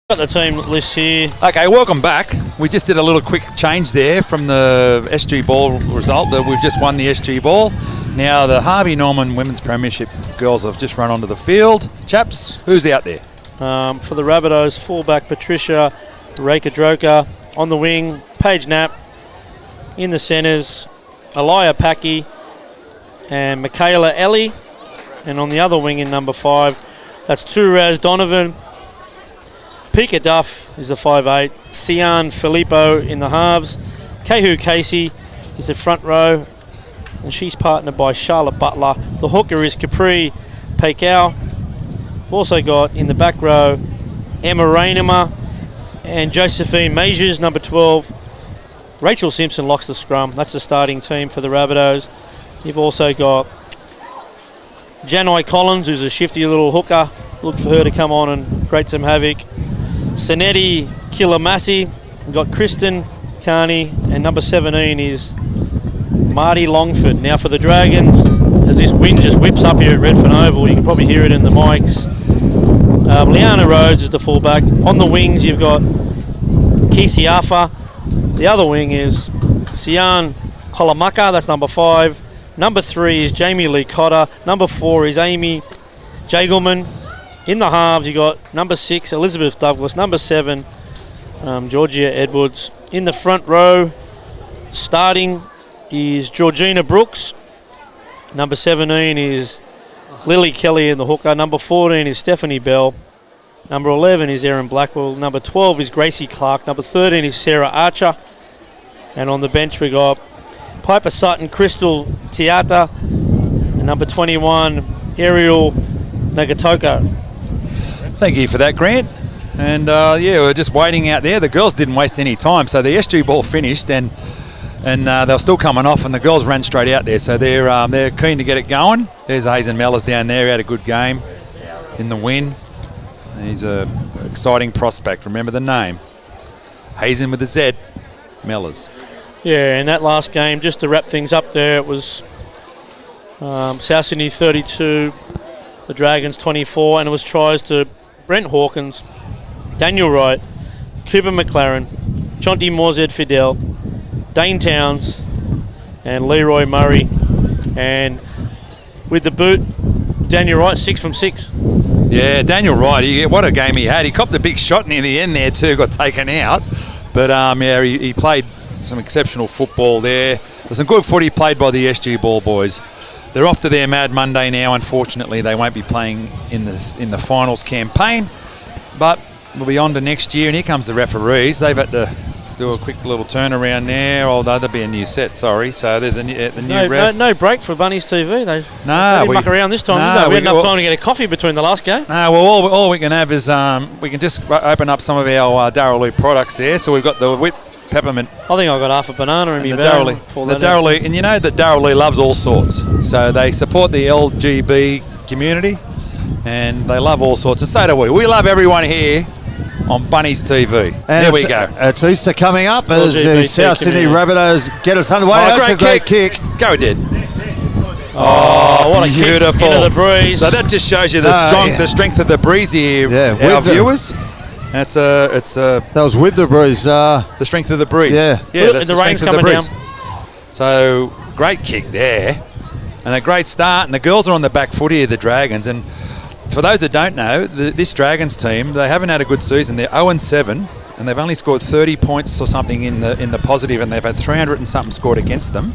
Got the team list here. Okay, welcome back. We just did a little quick change there from the SG Ball result that we've just won the SG Ball. Now the Harvey Norman Women's Premiership girls have just run onto the field. Chaps, who's out there? For the Rabbitohs, fullback Patricia Rakadroka. On the wing, Paige Knapp. In the centres, Elia Packy and Michaela Ellie. And on the other wing in number 5, that's Turaz Donovan. Pika Duff is the 5'8", Sian Filippo in the halves, Kehu Casey is the front row, and she's partnered by Charlotte Butler. The hooker is Capri Peikau. We've also got in the back row Emma Rainema and Josephine Majors, number 12. Rachel Simpson locks the scrum. That's the starting team for the Rabbitohs. You've also got Janai Collins, who's a shifty little hooker. Look for her to come on and create some havoc. Sanetti Kilamasi, we've got Kristen Carney, and number 17 is Marty Longford. Now for the Dragons, as this wind just whips up here at Redfern Oval, you can probably hear it in the mics. Liana Rhodes is the fullback. On the wings, you've got Kisi Afa. The other wing is Sian Kolamaka, that's number 5. Number 3 is Jamie Lee Cotter. Number 4 is Amy Jagelman. In the halves, you got number 6, Elizabeth Douglas. Number 7, Georgia Edwards. In the front row, starting is Georgina Brooks. Number 17 is Lily Kelly in the hooker. Number 14 is Stephanie Bell. Number 11 is Erin Blackwell. Number 12 is Gracie Clark. Number 13 is Sarah Archer. And on the bench, we got Piper Sutton, Crystal Tiata. And number 21, Ariel Nagatoka. Thank you for that, Grant. And we're just waiting out there. The girls didn't waste any time, so the SG Ball finished, and they were still coming off, and the girls ran straight out there. So they're keen to get it going. There's Hazen Mellors down there. Had a good game in the win. He's a exciting prospect. Remember the name, Hazen with a Z, Mellors. Yeah, and that last game, just to wrap things up there, it was South Sydney 32, the Dragons 24, and it was tries to Brent Hawkins, Daniel Wright, Cooper McLaren, Chonti Morzed Fidel, Dane Towns, and Leroy Murray. And with the boot, Daniel Wright, 6 from 6. Yeah, Daniel Wright, what a game he had. He copped a big shot near the end there too, got taken out. But he played some exceptional football there. There's some good footy played by the SG Ball boys. They're off to their Mad Monday now. Unfortunately, they won't be playing in the finals campaign, but we'll be on to next year. And here comes the referees. They've had to do a quick little turnaround there. That'll be a new set, sorry. So there's a new ref. No break for Bunnies TV. They didn't muck around this time. We had enough time to get a coffee between the last game. No, well, all we can have is we can just open up some of our Darrell products there. So we've got the whip peppermint. I think I've got half a banana in my bag. The Darrell, and you know that Darrell loves all sorts. So they support the LGB community, and they love all sorts. And so do we. We love everyone here on Bunnies TV. And there we go. It's Easter coming up as the South Sydney Rabbitohs get us underway. That's a great kick. Go, Did. What a beautiful. Kick into the breeze. So that just shows you the strength of the breeze here, our viewers. That was with the breeze. The strength of the breeze. Yeah, that's the rain's strength of the coming breeze. Down. So great kick there, and a great start. And the girls are on the back foot here, the Dragons. And for those that don't know, this Dragons team, they haven't had a good season. They're 0-7, and they've only scored 30 points or something in the positive, and they've had 300 and something scored against them.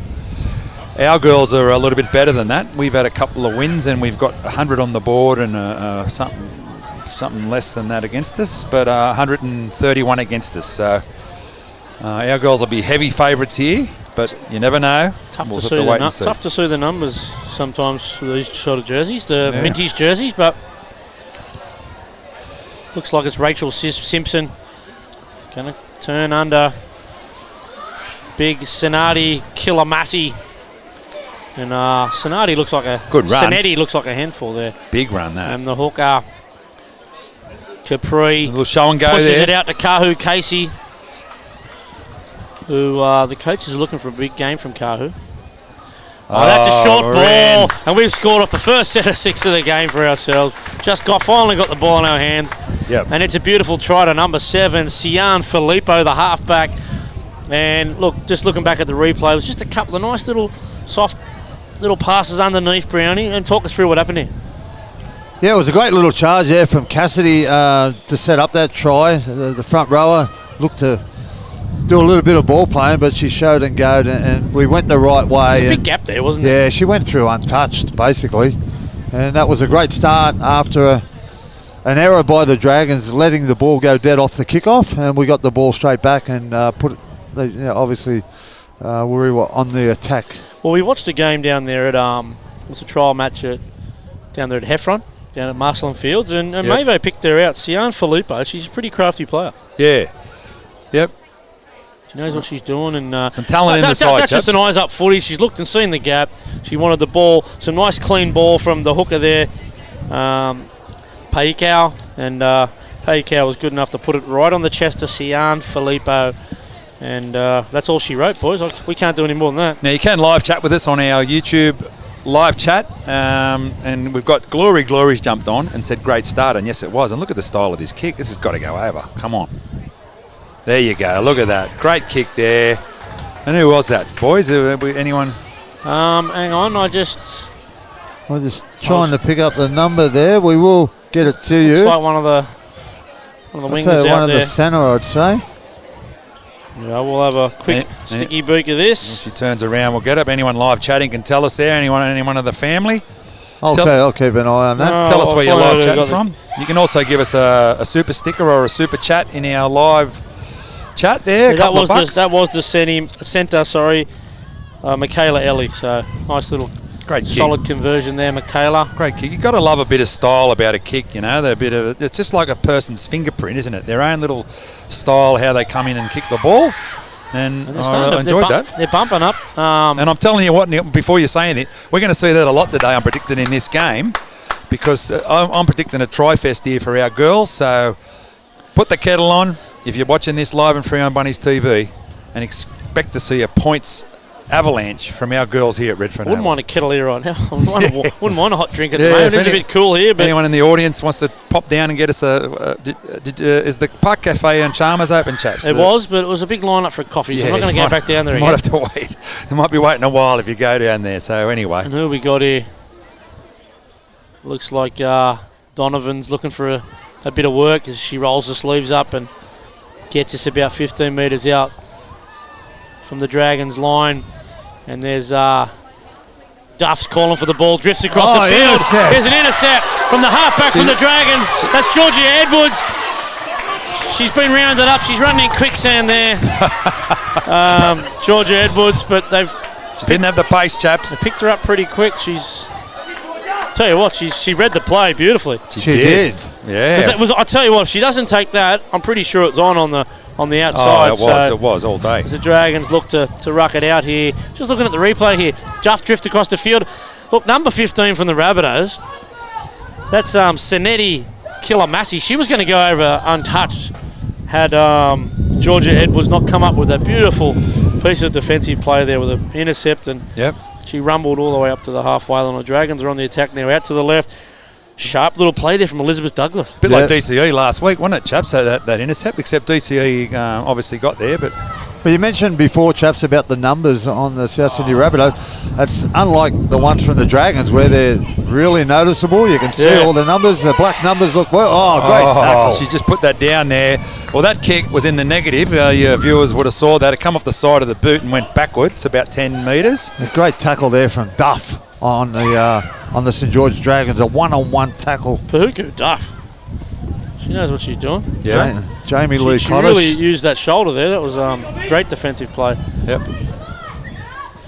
Our girls are a little bit better than that. We've had a couple of wins, and we've got 100 on the board and something less than that against us, but 131 against us. So our girls will be heavy favourites here, but you never know. Tough to see the numbers sometimes for these sort of jerseys, the vintage jerseys, but looks like it's Rachel Simpson going to turn under big Sanati Kilamasi. And Sanetti looks like a good run. Sanetti looks like a handful there. Big run that. And the hooker Capri a little show and go pushes there. It out to Kahu Casey, who the coaches are looking for a big game from Kahu. That's a short ball, and we've scored off the first set of 6 of the game for ourselves. Finally got the ball in our hands. Yep. And it's a beautiful try to number 7, Sian Filippo, the halfback. And look, just looking back at the replay, it was just a couple of nice little soft little passes underneath Brownie. And talk us through what happened here. Yeah, it was a great little charge there from Cassidy to set up that try. The front rower looked to do a little bit of ball playing, but she showed and goed, and we went the right way. There's a big gap there, wasn't Yeah, she went through untouched, basically. And that was a great start after an error by the Dragons, letting the ball go dead off the kickoff, and we got the ball straight back and put it. Obviously, we were on the attack. Well, we watched a game down there at it's a trial match down there at Heffron, down at Marcelin Fields, and Mavo picked her out. Sian Filippo, she's a pretty crafty player. Yeah. Yep. She knows what she's doing, and some talent in the side. That's just an eyes up footy. She's looked and seen the gap. She wanted the ball. Some nice clean ball from the hooker there, Paikau, and Paikau was good enough to put it right on the chest of Sian Filippo. And that's all she wrote, boys. We can't do any more than that. Now, you can live chat with us on our YouTube live chat. And we've got Glory's jumped on and said, great start. And yes, it was. And look at the style of this kick. This has got to go over. Come on. There you go. Look at that. Great kick there. And who was that, boys? Anyone? Hang on. I'm just trying to pick up the number there. We will get it to you. It's like one of the wingers out there. One of the centre, I'd say. Yeah, we'll have a quick sticky beak of this. If she turns around, we'll get it. Anyone live chatting can tell us there. Anyone of the family? I'll keep an eye on that. Tell us where you're live chatting from. You can also give us a super sticker or a super chat in our live chat there. That was the centre, Michaela Ellie. So nice little great solid kick. Conversion there, Michaela. Great kick. You've got to love a bit of style about a kick, it's just like a person's fingerprint, isn't it? Their own little style, how they come in and kick the ball. And I enjoyed that. They're bumping up. And I'm telling you what, before you say anything, we're going to see that a lot today, I'm predicting, in this game, because I'm predicting a tri-fest here for our girls. So put the kettle on if you're watching this live and free on Bunnies TV, and expect to see a points avalanche from our girls here at Redfern Oval. Wouldn't mind a kettle here right now. Wouldn't mind a hot drink at the moment. It's a bit cool here. But anyone in the audience wants to pop down and get us is the Park Cafe and Chalmers open, chaps? It was, but it was a big line up for coffee, so I'm not going to go back down there again. You might have to wait. You might be waiting a while if you go down there. So anyway. And who we got here? Looks like Donovan's looking for a bit of work as she rolls the sleeves up and gets us about 15 metres out from the Dragons line. And there's Duff's calling for the ball, drifts across the field. Intercept. There's an intercept from the halfback from the Dragons. That's Georgia Edwards. She's been rounded up. She's running in quicksand there. Georgia Edwards, but she didn't have the pace, chaps. They picked her up pretty quick. Tell you what, she read the play beautifully. She did. Yeah. I tell you what, if she doesn't take that, I'm pretty sure it's on the outside. It was all day. The Dragons look to ruck it out here. Just looking at the replay here. Juff drift across the field. Look, number 15 from the Rabbitohs. That's Sinetti Killamassi. She was going to go over untouched had Georgia Edwards not come up with that beautiful piece of defensive play there with an intercept. And she rumbled all the way up to the halfway line. The Dragons are on the attack now, out to the left. Sharp little play there from Elizabeth Douglas. Bit like DCE last week, wasn't it, chaps? That intercept, except DCE obviously got there. But you mentioned before, chaps, about the numbers on the South Sydney Rabbitohs. That's unlike the ones from the Dragons, where they're really noticeable. You can see all the numbers. The black numbers look well. Great tackle. She's just put that down there. Well, that kick was in the negative. Your viewers would have saw that. It come off the side of the boot and went backwards about 10 metres. A great tackle there from Duff on the St George Dragons, a one-on-one tackle. Pahuku Duff. She knows what she's doing. Yeah. Jamie Lee She really used that shoulder there. That was great defensive play. Yep.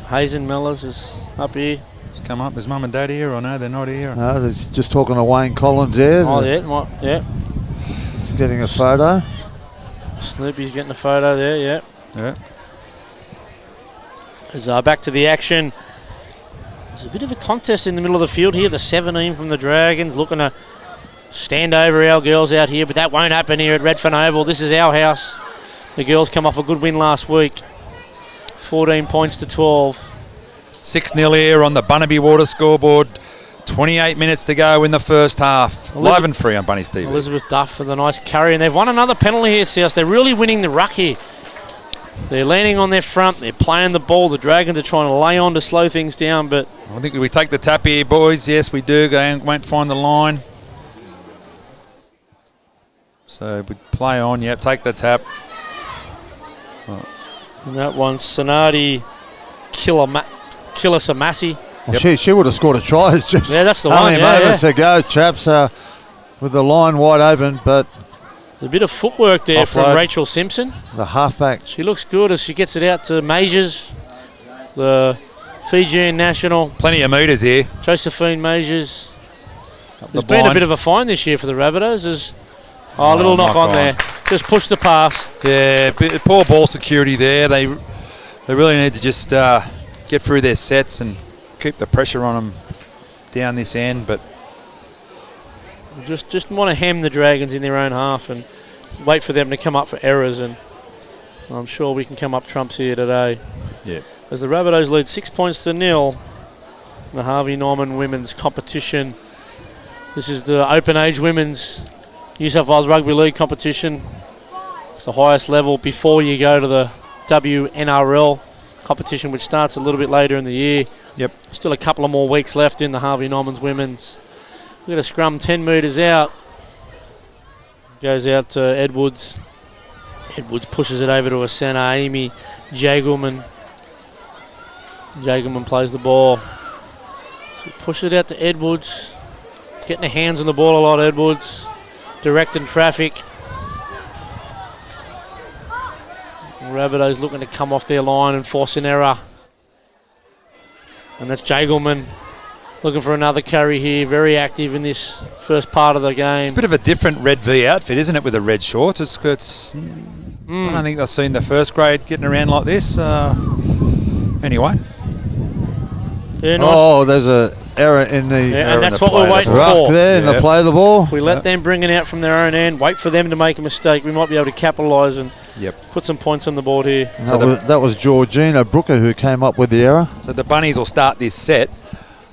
Hazen Mellors is up here. It's come up. Is Mum and Dad here or no? They're not here. No, they're just talking to Wayne Collins there. Oh, yeah. He's getting a photo. Snoopy's getting a photo there, Yeah. As back to the action. There's a bit of a contest in the middle of the field here. The 17 from the Dragons looking to stand over our girls out here, but that won't happen here at Redfern Oval. This is our house. The girls come off a good win last week. 14 points to 12. 6-0 here on the Bunnaby Water scoreboard. 28 minutes to go in the first half. Live and free on Bunnies TV. Elizabeth Duff with a nice carry, and they've won another penalty here, South. They're really winning the ruck here. They're landing on their front. They're playing the ball. The Dragons are trying to lay on to slow things down, but I think we take the tap here, boys. Yes, we do. Go and won't find the line. So we play on. Yep, take the tap. and that one, Sonati Kilasamasi. Well, she would have scored a try. It's just Yeah, that's the one. only moments to go, chaps, with the line wide open, but A bit of footwork there from Offload. Rachel Simpson. the halfback. She looks good as she gets it out to Majors, the Fijian national, Plenty of metres here. Josephine Majors. There's The been a blind. bit of a fine this year for the Rabbitohs. A little knock on there. Just push the pass. Yeah, poor ball security there. They really need to just get through their sets and keep the pressure on them down this end. But Just want to hem the Dragons in their own half and wait for them to come up for errors, and I'm sure we can come up trumps here today. yeah, As the Rabbitohs lead 6-0 in the Harvey Norman women's competition. This is the Open Age Women's New South Wales Rugby League competition. It's the highest level before you go to the WNRL competition, which starts a little bit later in the year. Yep. Still a couple of more weeks left in the Harvey Norman's women's. We've got a scrum 10 metres out. Goes out to Edwards. Edwards pushes it over to a centre, Amy Jagelman. Jagelman plays the ball. So pushes it out to Edwards. Getting her hands on the ball a lot, Edwards. Directing traffic. Rabbitohs looking to come off their line and force an error. And that's Jagelman looking for another carry here. Very active in this first part of the game. it's a bit of a different red V outfit, isn't it, with the red shorts? I don't think I've seen the first grade getting around like this. Anyway, Yeah, nice. Oh, there's a error in the Yeah, and that's the what we're play, waiting the ruck for. there in the Yeah. play of the ball. If we let them bring it out from their own end, wait for them to make a mistake, we might be able to capitalise and yep. put some points on the board here. And So that was Georgina Brooker who came up with the error. So the Bunnies will start this set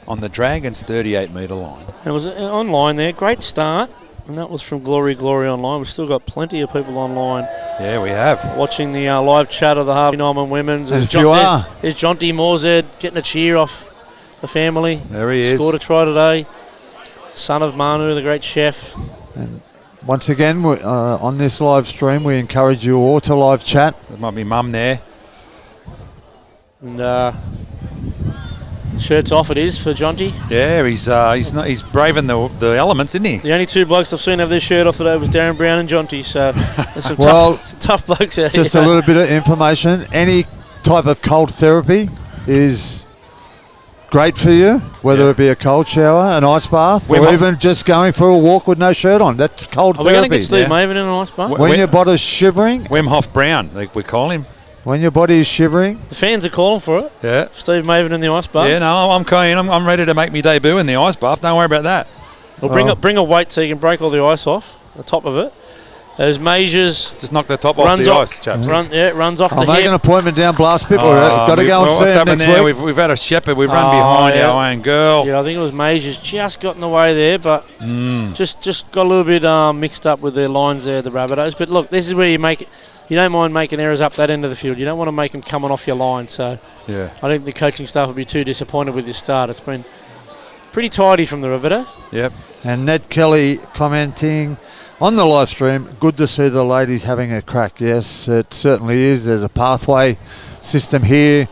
on the Dragons' 38-metre line. It was online there, great start, and that was from Glory Online. We've still got plenty of people online Yeah, we have. watching the live chat of the Harvey Norman Women's. And if you are. There's Jonty Morzed getting a cheer off the family. There he is. Scored a try today. Son of Manu, the great chef. Once again, on this live stream, we encourage you all to live chat. There might be Mum there. And shirts off it is for Jonty. Yeah, he's braving the elements, isn't he? The only two blokes I've seen have their shirt off today was Darren Brown and Jonty. So there's some Well, tough blokes out Just here. a little bit of information. Any type of cold therapy is great for you, whether it be a cold shower, an ice bath, Wim or Hof. even just going for a walk with no shirt on. That's cold Are we going to therapy. get Steve yeah. Maven in an ice bar? Wh- When Wim- your body's shivering, Wim Hof Brown, like we call him. when your body is shivering, The fans are calling for it. Yeah. Steve Maven in the ice bar. Yeah, no, I'm keen. I'm ready to make me debut in the ice bath. Don't worry about that. Well, bring a weight so you can break all the ice off the top of it. As Majors Just knock the top off runs the off, ice, chaps. runs off I'll the make an hip. appointment down Blast Pit. Got to go and see what's him happened next there? week. We've had a shepherd. We've run Oh, behind yeah. our own girl. Yeah, I think it was Majors just got in the way there, but just got a little bit mixed up with their lines there, the Rabbitohs. But look, this is where you make it. You don't mind making errors up that end of the field. You don't want to make them coming off your line. So Yeah. I think the coaching staff will be too disappointed with this start. It's been pretty tidy from the Rabbitohs. Yep. And Ned Kelly commenting on the live stream, good to see the ladies having a crack. Yes, it certainly is. There's a pathway system here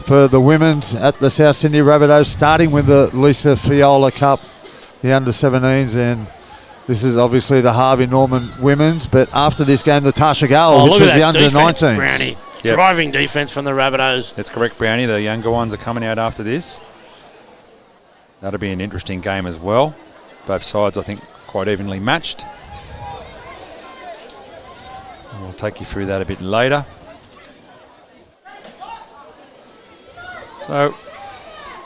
for the women's at the South Sydney Rabbitohs, starting with the Lisa Fiola Cup, the under-17s, and this is obviously the Harvey Norman women's. But after this game, the Tasha Gale, which look was at the that defense, under-19s. Brownie. Yep. Driving defense from the Rabbitohs. That's correct, Brownie. The younger ones are coming out after this. That'll be an interesting game as well. Both sides, I think, quite evenly matched. We'll take you through that a bit later. So,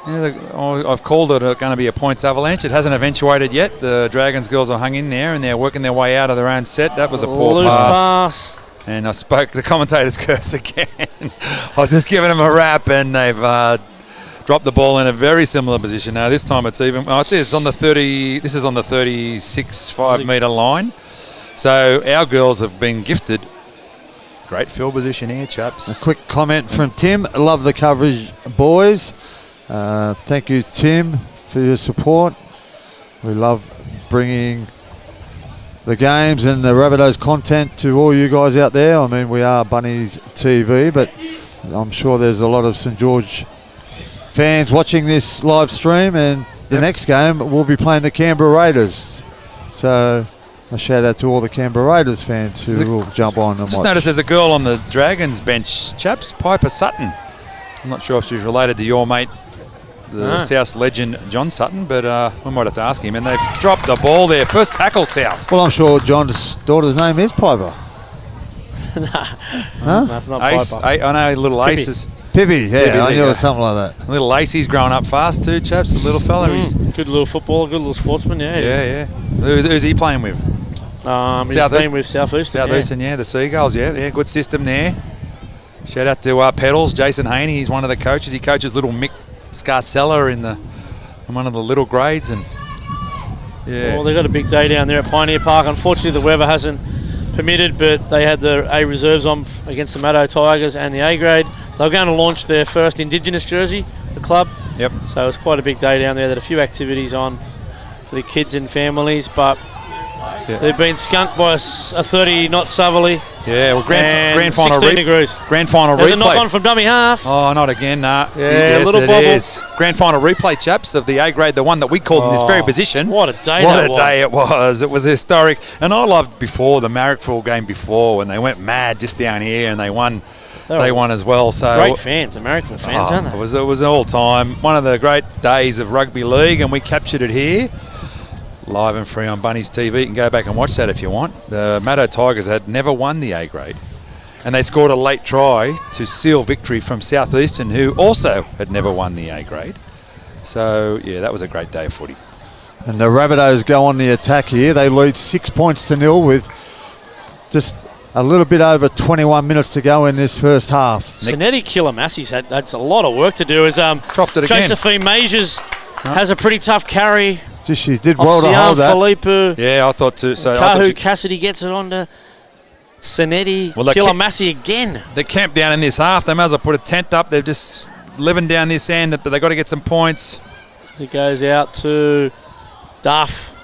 yeah, I've called it going to be a points avalanche. It hasn't eventuated yet. The Dragons girls are hung in there and they're working their way out of their own set. That was a poor Loose pass. pass. And I spoke the commentator's curse again. I was just giving them a rap and they've dropped the ball in a very similar position. Now this time it's even. Oh, it's on the 30. This is on the 36 5-metre line. So our girls have been gifted. Great field position here, chaps. A quick comment from Tim. Love the coverage, boys. Thank you, Tim, for your support. We love bringing the games and the Rabbitohs content to all you guys out there. I mean, we are Bunnies TV, but I'm sure there's a lot of St George fans watching this live stream, and the next game we'll be playing the Canberra Raiders. So a shout out to all the Canberra Raiders fans who will jump on and watch. Just noticed there's a girl on the Dragons bench, chaps, Piper Sutton. I'm not sure if she's related to your mate, the South legend John Sutton, but we might have to ask him. And they've dropped the ball there. First tackle, South. Well, I'm sure John's daughter's name is Piper. No, it's not Ace, Piper. I know, little Pippi. Aces. Pippi, yeah, Pippi, I there knew you it was go. something like that. Little Lacey's growing up fast too, chaps. The little fella. He's, Good little footballer, good little sportsman, yeah. Who's he playing with? He's South been East- with Southeastern. Southeastern, yeah, the Seagulls, yeah, good system there. Shout out to Pedals, Jason Haney. He's one of the coaches. He coaches little Mick Scarcella in one of the little grades, and Well, they've got a big day down there at Pioneer Park. Unfortunately, the weather hasn't permitted, but they had the A reserves on against the Maddo Tigers and the A grade. They were going to launch their first Indigenous jersey, the club. Yep. So it was quite a big day down there. There had a few activities on for the kids and families, but they've been skunked by a 30-knot southerly. Yeah, well, grand final 16 degrees. Grand final There's replay. a knock on from dummy half. Oh, not again, nah. Yeah, yes, little it bobble. is. Grand final replay, chaps, of the A grade, the one that we called in this very position. What a day What that a was. day it was. It was historic. And I loved before, the Marrickville game before, when they went mad just down here and they won. They won as well. So Great fans, American fans, aren't they? It was all time. One of the great days of rugby league, and we captured it here. Live and free on Bunnies TV. You can go back and watch that if you want. The Maddo Tigers had never won the A grade. And they scored a late try to seal victory from Southeastern, who also had never won the A grade. So, yeah, that was a great day of footy. And the Rabbitohs go on the attack here. They lead 6-0 with just a little bit over 21 minutes to go in this first half. Sinetti Kilamassi's that's a lot of work to do. As Troughed it again. Josephine Majors has a pretty tough carry. Just she did Off well to Sian hold that. Philippe. Yeah, I thought too. So I thought Kahu Cassidy gets it on to Sinetti. Well, they Kilamassi again. They camped down in this half. They might as well put a tent up. They're just living down this end, but they've got to get some points. As it goes out to Duff.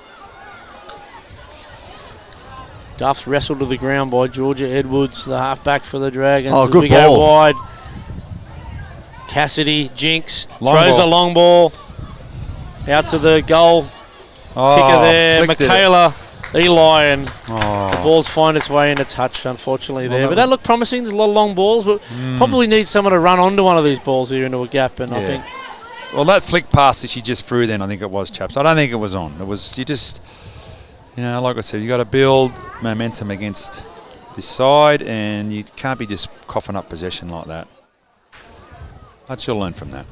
Duff's wrestled to the ground by Georgia Edwards, the halfback for the Dragons. Oh, As good we ball. go wide. Cassidy, Jinx, Long throws ball. a long ball. Out to the goal kicker there. flicked it. Michaela, Eli, and the balls find its way into touch, unfortunately, there. that But that looked promising. There's a lot of long balls, but probably need someone to run onto one of these balls here into a gap, and I Yeah. think Well, that flick pass that she just threw then, I think it was, chaps. I don't think it was on. It was, you just, like I said, you got to build momentum against this side, and you can't be just coughing up possession like that. I should learn from that.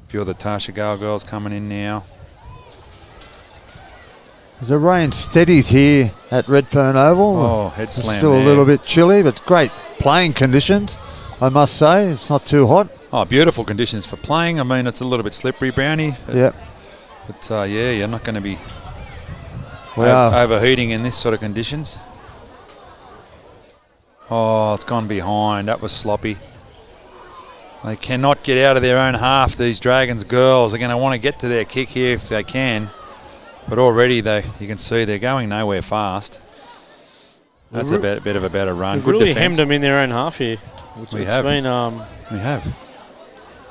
A few of the Tasha Gale girls coming in now. The rain steadies here at Redfern Oval. Oh, head It's slam still there. a little bit chilly, but great playing conditions, I must say. It's not too hot. Oh, beautiful conditions for playing. I mean, it's a little bit slippery, Brownie. Yeah, But, you're not going to be we are. overheating in this sort of conditions. Oh, it's gone behind. That was sloppy. They cannot get out of their own half, these Dragons girls. They're going to want to get to their kick here if they can. But already, you can see they're going nowhere fast. That's a bit of a better run. we've Good really defence. hemmed them in their own half here. We It's have. been, We have.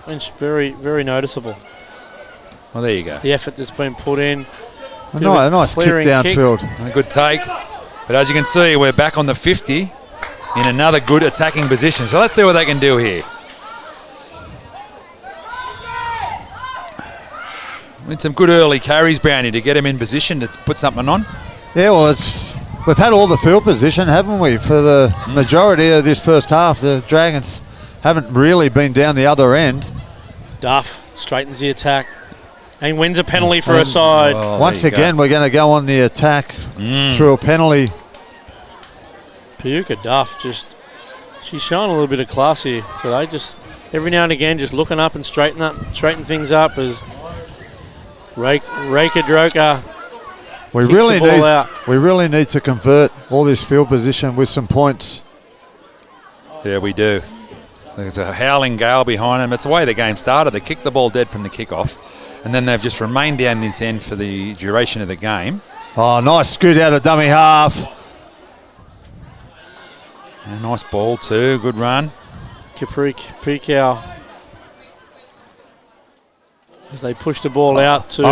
been very, very noticeable, Well, there you go. the effort that's been put in. A nice kick clearing kick. downfield. And a good take. But as you can see, we're back on the 50 in another good attacking position. So let's see what they can do here. With some good early carries, Brownie, to get him in position to put something on. Yeah, well, we've had all the field position, haven't we? For the majority of this first half, the Dragons haven't really been down the other end. Duff straightens the attack and wins a penalty for her side. Oh, Once there you again, go. we're going to go on the attack through a penalty. Piuka Duff just She's showing a little bit of class here today. Just every now and again, just looking up and straighten things up as Reka Droka We kicks the ball out. really need to convert all this field position with some points. Yeah, we do. There's a howling gale behind them. It's the way the game started. They kicked the ball dead from the kickoff, and then they've just remained down this end for the duration of the game. Oh, nice scoot out of dummy half. Yeah, nice ball too. Good run. Capri Pikau as they push the ball out to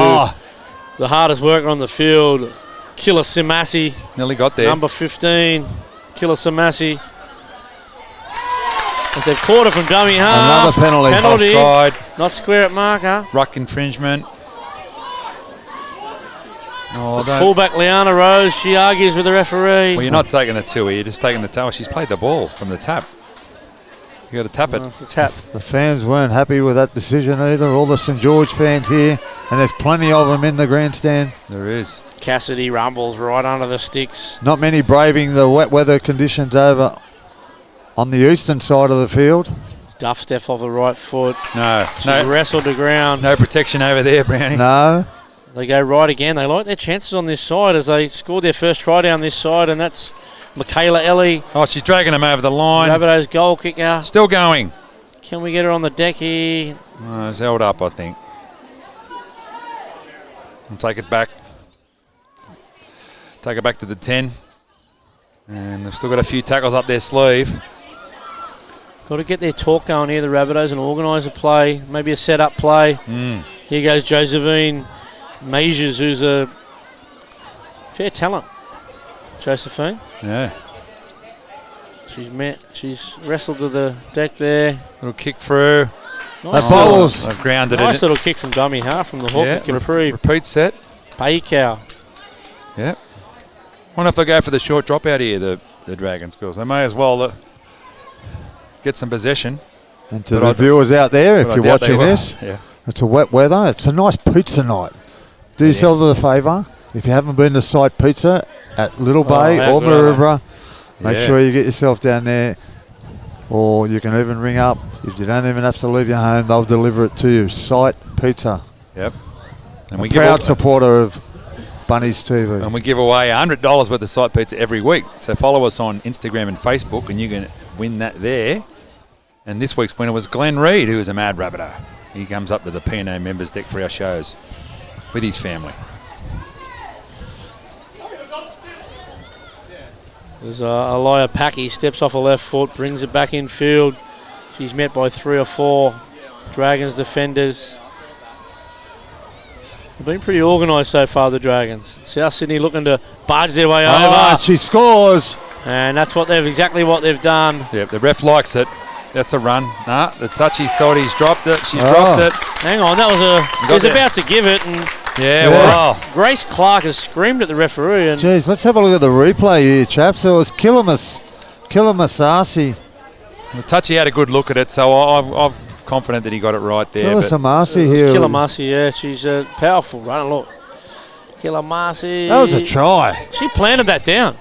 the hardest worker on the field, Killer Simasi. Nearly got there. Number 15, Killer Simasi. But they've caught it from dummy half. Another penalty. Offside. Not square at marker. Ruck infringement. Oh, Fullback Liana Rose, she argues with the referee. Well, you're not taking the two, you're just taking the towel. She's played the ball from the tap. You got to tap it. The fans weren't happy with that decision either. All the St George fans here, and there's plenty of them in the grandstand. There is. Cassidy rumbles right under the sticks. Not many braving the wet weather conditions over on the eastern side of the field. Duff step off the right foot. No. She wrestled the ground. No protection over there, Brownie. No. They go right again. They like their chances on this side as they scored their first try down this side, and that's Michaela Ellie. Oh, she's dragging them over the line. Rabbitohs goal kicker. Still going. Can we get her on the deck here? Oh, it's held up, I think. I'll take it back. Take it back to the 10. And they've still got a few tackles up their sleeve. Got to get their talk going here, the Rabbitohs, and organise a play, maybe a set-up play. Here goes Josephine Majors, who's a fair talent. Josephine. Yeah. She's wrestled to the deck there. Little kick through. Nice, I've grounded nice it. little kick from dummy half from the hook. Yeah, Capri repeat set. Pikau. Yeah. Wonder if they go for the short drop out here, the Dragons girls. They may as well get some possession. And to the viewers out there, if you're watching this, it's a wet weather. It's a nice pizza night. Do yourselves a favour. If you haven't been to Sight Pizza at Little Bay or Maroubra, make sure you get yourself down there. Or you can even ring up. If you don't even have to leave your home, they'll deliver it to you. Sight Pizza. Yep. And we proud supporter of Bunnies TV. And we give away $100 worth of Sight Pizza every week. So follow us on Instagram and Facebook, and you can win that there. And this week's winner was Glenn Reid, who is a mad Rabbitoh. He comes up to the P&O members deck for our shows with his family. There's Aliyah Packy, steps off a left foot, brings it back in field. She's met by 3 or 4 Dragons defenders. They've been pretty organised so far, the Dragons. South Sydney looking to barge their way over. She scores. And that's exactly what they've done. Yep, the ref likes it. That's a run. Nah, the touchy side, he's dropped it. She's dropped it. Hang on, he was about to give it. And well. Grace Clark has screamed at the referee. And jeez, let's have a look at the replay here, chaps. It was Killamasasi. The touchy had a good look at it, so I'm confident that he got it right there. Killamasasi here. Killamasi, yeah. She's a powerful runner. Look. Killamasi. That was a try. She planted that down.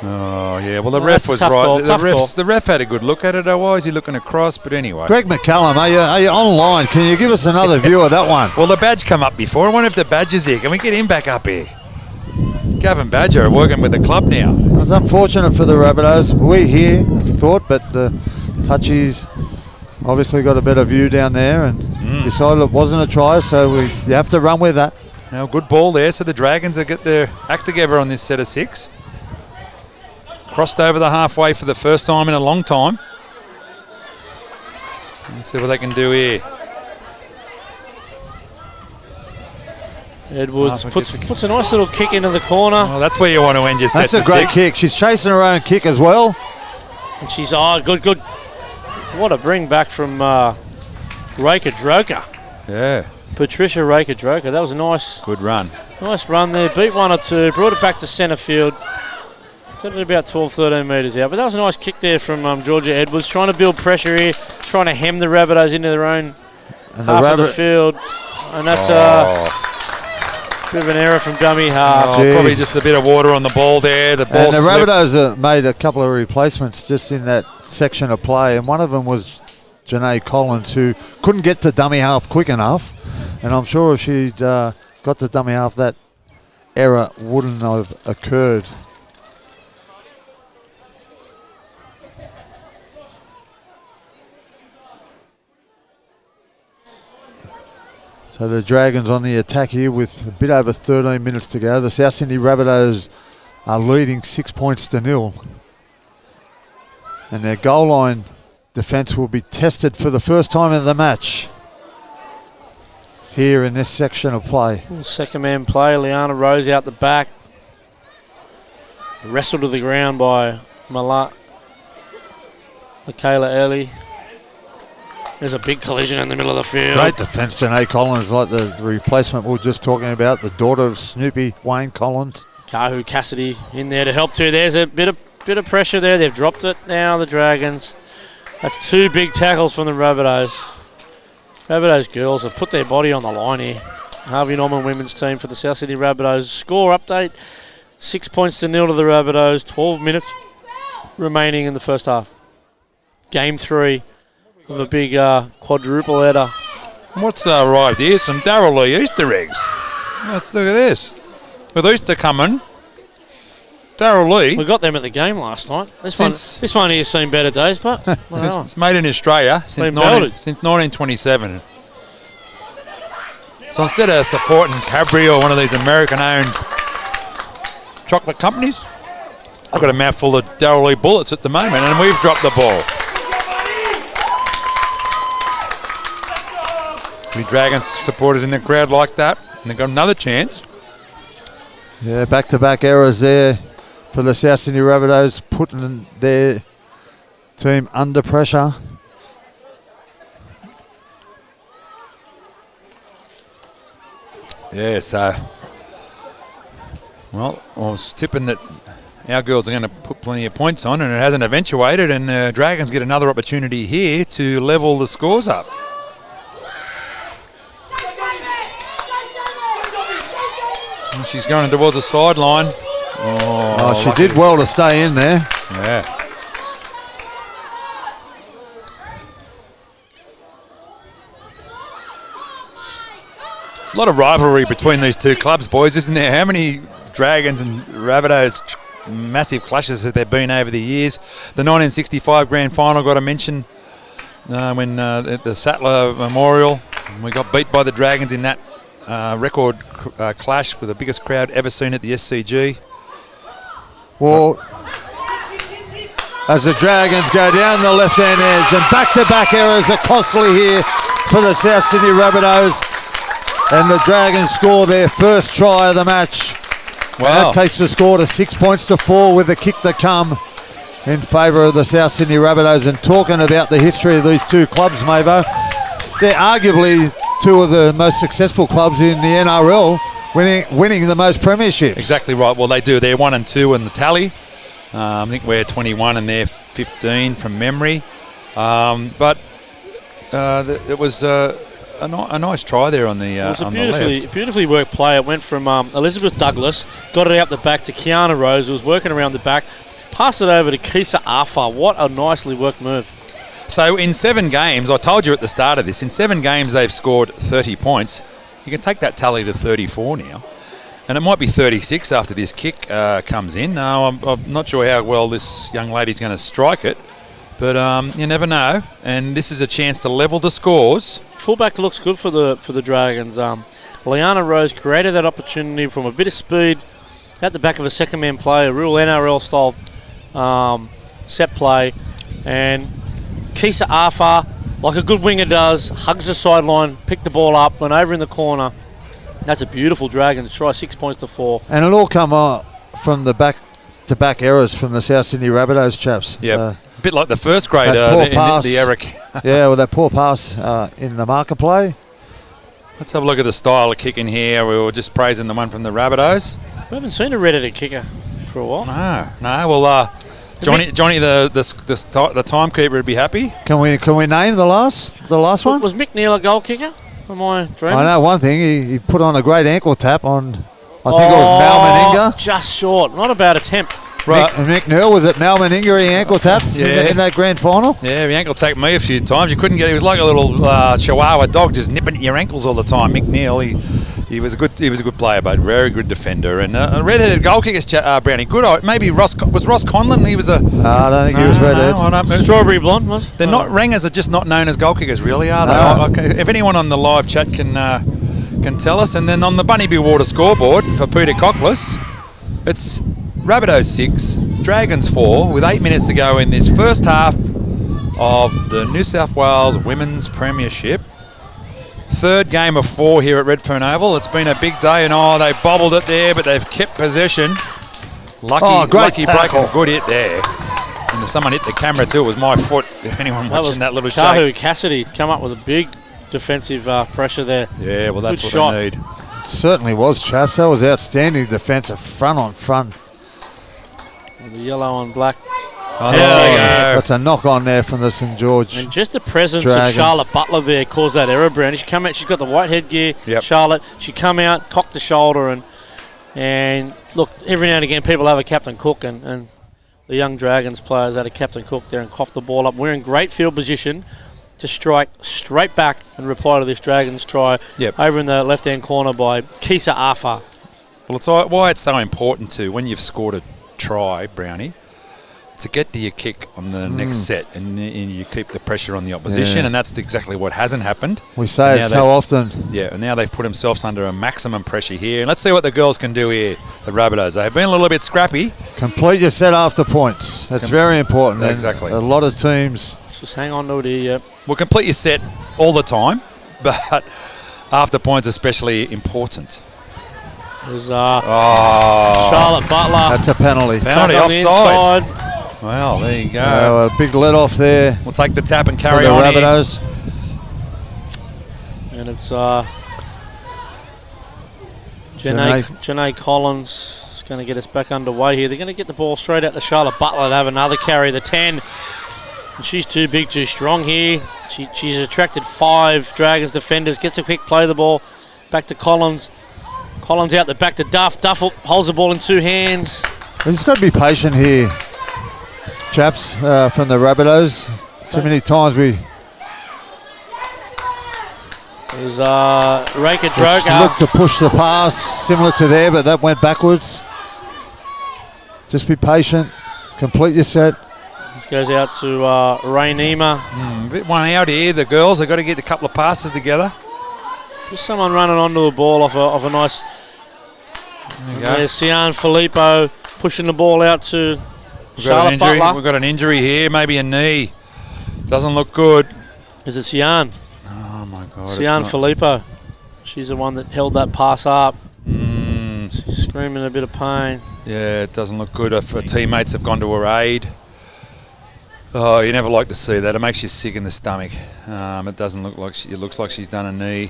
Oh, yeah. Well, the ref was right. The ref had a good look at it. Why is he looking across? But anyway. Greg McCallum, are you online? Can you give us another view of that one? Well, the badge come up before. I wonder if the badge is here. Can we get him back up here? Gavin Badger working with the club now. It's unfortunate for the Rabbitohs. We here thought, but the touchies obviously got a better view down there and decided it wasn't a try, so you have to run with that. Now, good ball there. So the Dragons will get their act together on this set of 6. Crossed over the halfway for the first time in a long time. Let's see what they can do here. Edwards puts a nice little kick into the corner. Well, that's where you want to end your set. That's a great kick. She's chasing her own kick as well. And she's, good. What a bring back from Reka Droka. Yeah. Patricia Reka Droka. That was a nice. Good run. Nice run there. Beat 1 or 2. Brought it back to centre field. Got it about 12, 13 metres out. But that was a nice kick there from Georgia Edwards. Trying to build pressure here. Trying to hem the Rabbitohs into their own half of the field. And that's Bit of an error from dummy half. Probably just a bit of water on the ball there. The ball And the slipped. Rabbitohs made a couple of replacements just in that section of play, and one of them was Janae Collins, who couldn't get to dummy half quick enough. And I'm sure if she'd got to dummy half, that error wouldn't have occurred. So the Dragons on the attack here with a bit over 13 minutes to go. The South Sydney Rabbitohs are leading 6-0. And their goal line defence will be tested for the first time in the match here in this section of play. Second man play, Liana Rose out the back. Wrestled to the ground by Michaela Early. There's a big collision in the middle of the field. Great defence, Janae Collins, like the replacement we were just talking about, the daughter of Snoopy, Wayne Collins. Kahu Cassidy in there to help too. There's a bit of pressure there. They've dropped it now, the Dragons. That's 2 big tackles from the Rabbitohs. Rabbitohs girls have put their body on the line here. Harvey Norman women's team for the South Sydney Rabbitohs. Score update, 6-0 to the Rabbitohs. 12 minutes remaining in the first half. Game 3 of a big quadruple header. What's arrived here? Some Darryl Lee Easter eggs. Let's look at this. With Easter coming, Darryl Lee. We got them at the game last night. This one here's seen better days, but It's made in Australia since 1927. So instead of supporting Cadbury or one of these American-owned chocolate companies, I've got a mouthful of Darryl Lee bullets at the moment, and we've dropped the ball. The Dragons supporters in the crowd like that, and they've got another chance. Yeah, back-to-back errors there for the South Sydney Rabbitohs, putting their team under pressure. Yeah, so, well, I was tipping that our girls are going to put plenty of points on, and it hasn't eventuated, and the Dragons get another opportunity here to level the scores up. And she's going towards the sideline. Oh, she did well to stay in there. Yeah. A lot of rivalry between these two clubs, boys, isn't there? How many Dragons and Rabbitohs massive clashes have there been over the years? The 1965 grand final got a mention when at the Sattler Memorial. We got beat by the Dragons in that record clash with the biggest crowd ever seen at the SCG. Well, as the Dragons go down the left-hand edge, and back-to-back errors are costly here for the South Sydney Rabbitohs. And the Dragons score their first try of the match. Wow. And that takes the score to 6-4 with the kick to come in favour of the South Sydney Rabbitohs. And talking about the history of these two clubs, Mabo, they're arguably two of the most successful clubs in the NRL, winning the most premierships. Exactly right. Well, they do. They're 1 and 2 in the tally. I think we're 21 and they're 15 from memory. But it was a nice try there on the it was a on the left. beautifully worked play. It went from Elizabeth Douglas, got it out the back to Kiana Rose, who was working around the back, passed it over to Kisa Arfa. What a nicely worked move. So in 7 games, I told you at the start of this, in 7 games they've scored 30 points. You can take that tally to 34 now. And it might be 36 after this kick comes in. Now, I'm not sure how well this young lady's going to strike it, but you never know. And this is a chance to level the scores. Fullback looks good for the Dragons. Liana Rose created that opportunity from a bit of speed at the back of a second man play, a real NRL style set play, and Kisa Arfa, like a good winger does, hugs the sideline, picked the ball up, went over in the corner. That's a beautiful Dragons try, 6-4. And it all come from the back-to-back errors from the South Sydney Rabbitohs chaps. Yeah, a bit like the first grade, the error. Yeah, with that poor pass in the marker play. Let's have a look at the style of kicking here. We were just praising the one from the Rabbitohs. We haven't seen a redheaded kicker for a while. No. Well, Johnny, the timekeeper would be happy. Can we name the last one? Was Mick Neal a goal kicker? Am I dreaming? I know one thing. He put on a great ankle tap on, I think it was Mal Meninga. Just short. Not a bad attempt. Right. Nick Newell, was it Mal Meninga he ankle tapped in that grand final? Yeah, he ankle tapped me a few times. You couldn't get. He was like a little Chihuahua dog, just nipping at your ankles all the time. Mick Neal, he was a good player, but very good defender. And a red-headed goal kicker, Brownie. Good. Maybe Ross Conlon. He was a. No, I don't think he was red-headed. Strawberry blonde was. They're not ringers. Are just not known as goal kickers, really, are they? No. Okay. If anyone on the live chat can tell us, and then on the Bunny Water scoreboard for Peter Cockles, it's Rabbitohs 6, Dragons 4, with 8 minutes to go in this first half of the New South Wales Women's Premiership. Third game of 4 here at Redfern Oval. It's been a big day, and they bobbled it there, but they've kept possession. Lucky break, good hit there. And someone hit the camera too. It was my foot. If anyone watching that little Kahu shake. Cassidy come up with a big defensive pressure there. Yeah, well, that's good what shot. they need. It certainly was, chaps. That was outstanding defensive front on front. The yellow and black. Oh, there they go. That's a knock on there from the St George. And just the presence Dragons. of Charlotte Butler there caused that error, Brownie. She come out, she's got the white headgear. Yep. Charlotte, she come out, cocked the shoulder, and look, every now and again people have a Captain Cook, and the young Dragons players had a Captain Cook there and coughed the ball up. We're in great field position to strike straight back and reply to this Dragons try over in the left-hand corner by Kisa Arfa. Well, it's why it's so important to, when you've scored a try, Brownie, to get to your kick on the next set, and you keep the pressure on the opposition, and that's exactly what hasn't happened. We say it so often. Yeah, and now they've put themselves under a maximum pressure here. And let's see what the girls can do here, the Rabbitohs. They've been a little bit scrappy. Complete your set after points. That's very important. Exactly. And a lot of teams. Just hang on to it here. Well, complete your set all the time, but after points especially important. There's Charlotte Butler. That's a penalty. Penalty offside. Well, there you go. A big let off there. We'll take the tap and carry for the on Rabbitohs. And it's Janae Collins is going to get us back underway here. They're going to get the ball straight out to Charlotte Butler to have another carry, the 10. And she's too big, too strong here. She's attracted 5 Dragons defenders. Gets a quick play the ball back to Collins. Collins out the back to Duff. Duff holds the ball in 2 hands. We've just got to be patient here, chaps, from the Rabbitohs. Too many times we There's Raker Droga. looked to push the pass, similar to there, but that went backwards. Just be patient. Complete your set. This goes out to Ray Nima. A bit one out here, the girls. They've got to get a couple of passes together. Just someone running onto the ball off a nice. There's Sian Filippo pushing the ball out to Charlotte Butler. We've got an injury here, maybe a knee. Doesn't look good. Is it Sian? Oh my God! Sian Filippo. She's the one that held that pass up. She's screaming a bit of pain. Yeah, it doesn't look good. Her teammates have gone to her aid. Oh, you never like to see that. It makes you sick in the stomach. It doesn't look like it looks like she's done a knee.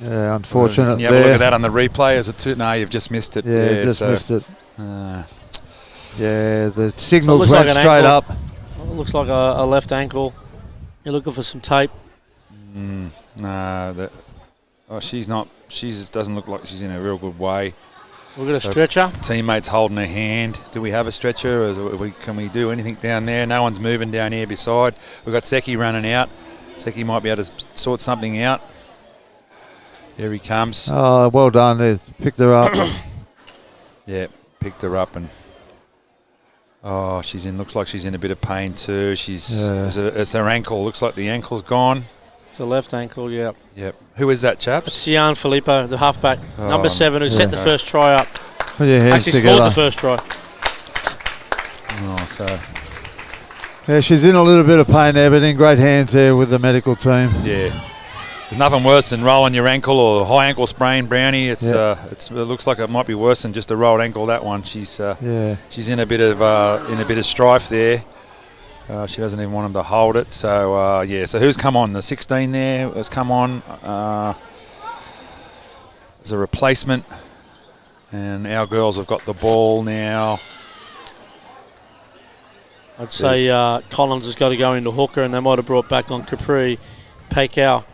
Yeah, unfortunate. Can you have a look at that on the replay? Is it no, you've just missed it. Yeah, missed it. Yeah, the signals went straight up. It looks like a left ankle. You're looking for some tape. No, she's not. She doesn't look like she's in a real good way. We've got a stretcher. Teammates holding her hand. Do we have a stretcher? Or can we do anything down there? No one's moving down here beside. We've got Seki running out. Seki might be able to sort something out. Here he comes. Oh, well done. They picked her up. Yeah, picked her up, and looks like she's in a bit of pain too. It's her ankle. Looks like the ankle's gone. It's a left ankle, yeah. Yep. Who is that, chap? It's Sian Filippo, the halfback, number 7, who set the first try up. Put your hands Actually together. scored the first try. Yeah, she's in a little bit of pain there, but in great hands there with the medical team. Yeah. There's nothing worse than rolling your ankle or a high ankle sprain, Brownie. It looks like it might be worse than just a rolled ankle. That one, she's in a bit of strife there. She doesn't even want him to hold it. So So who's come on? The 16 there has come on as a replacement, and our girls have got the ball now. I'd say Collins has got to go into hooker, and they might have brought back on Capri Paycow.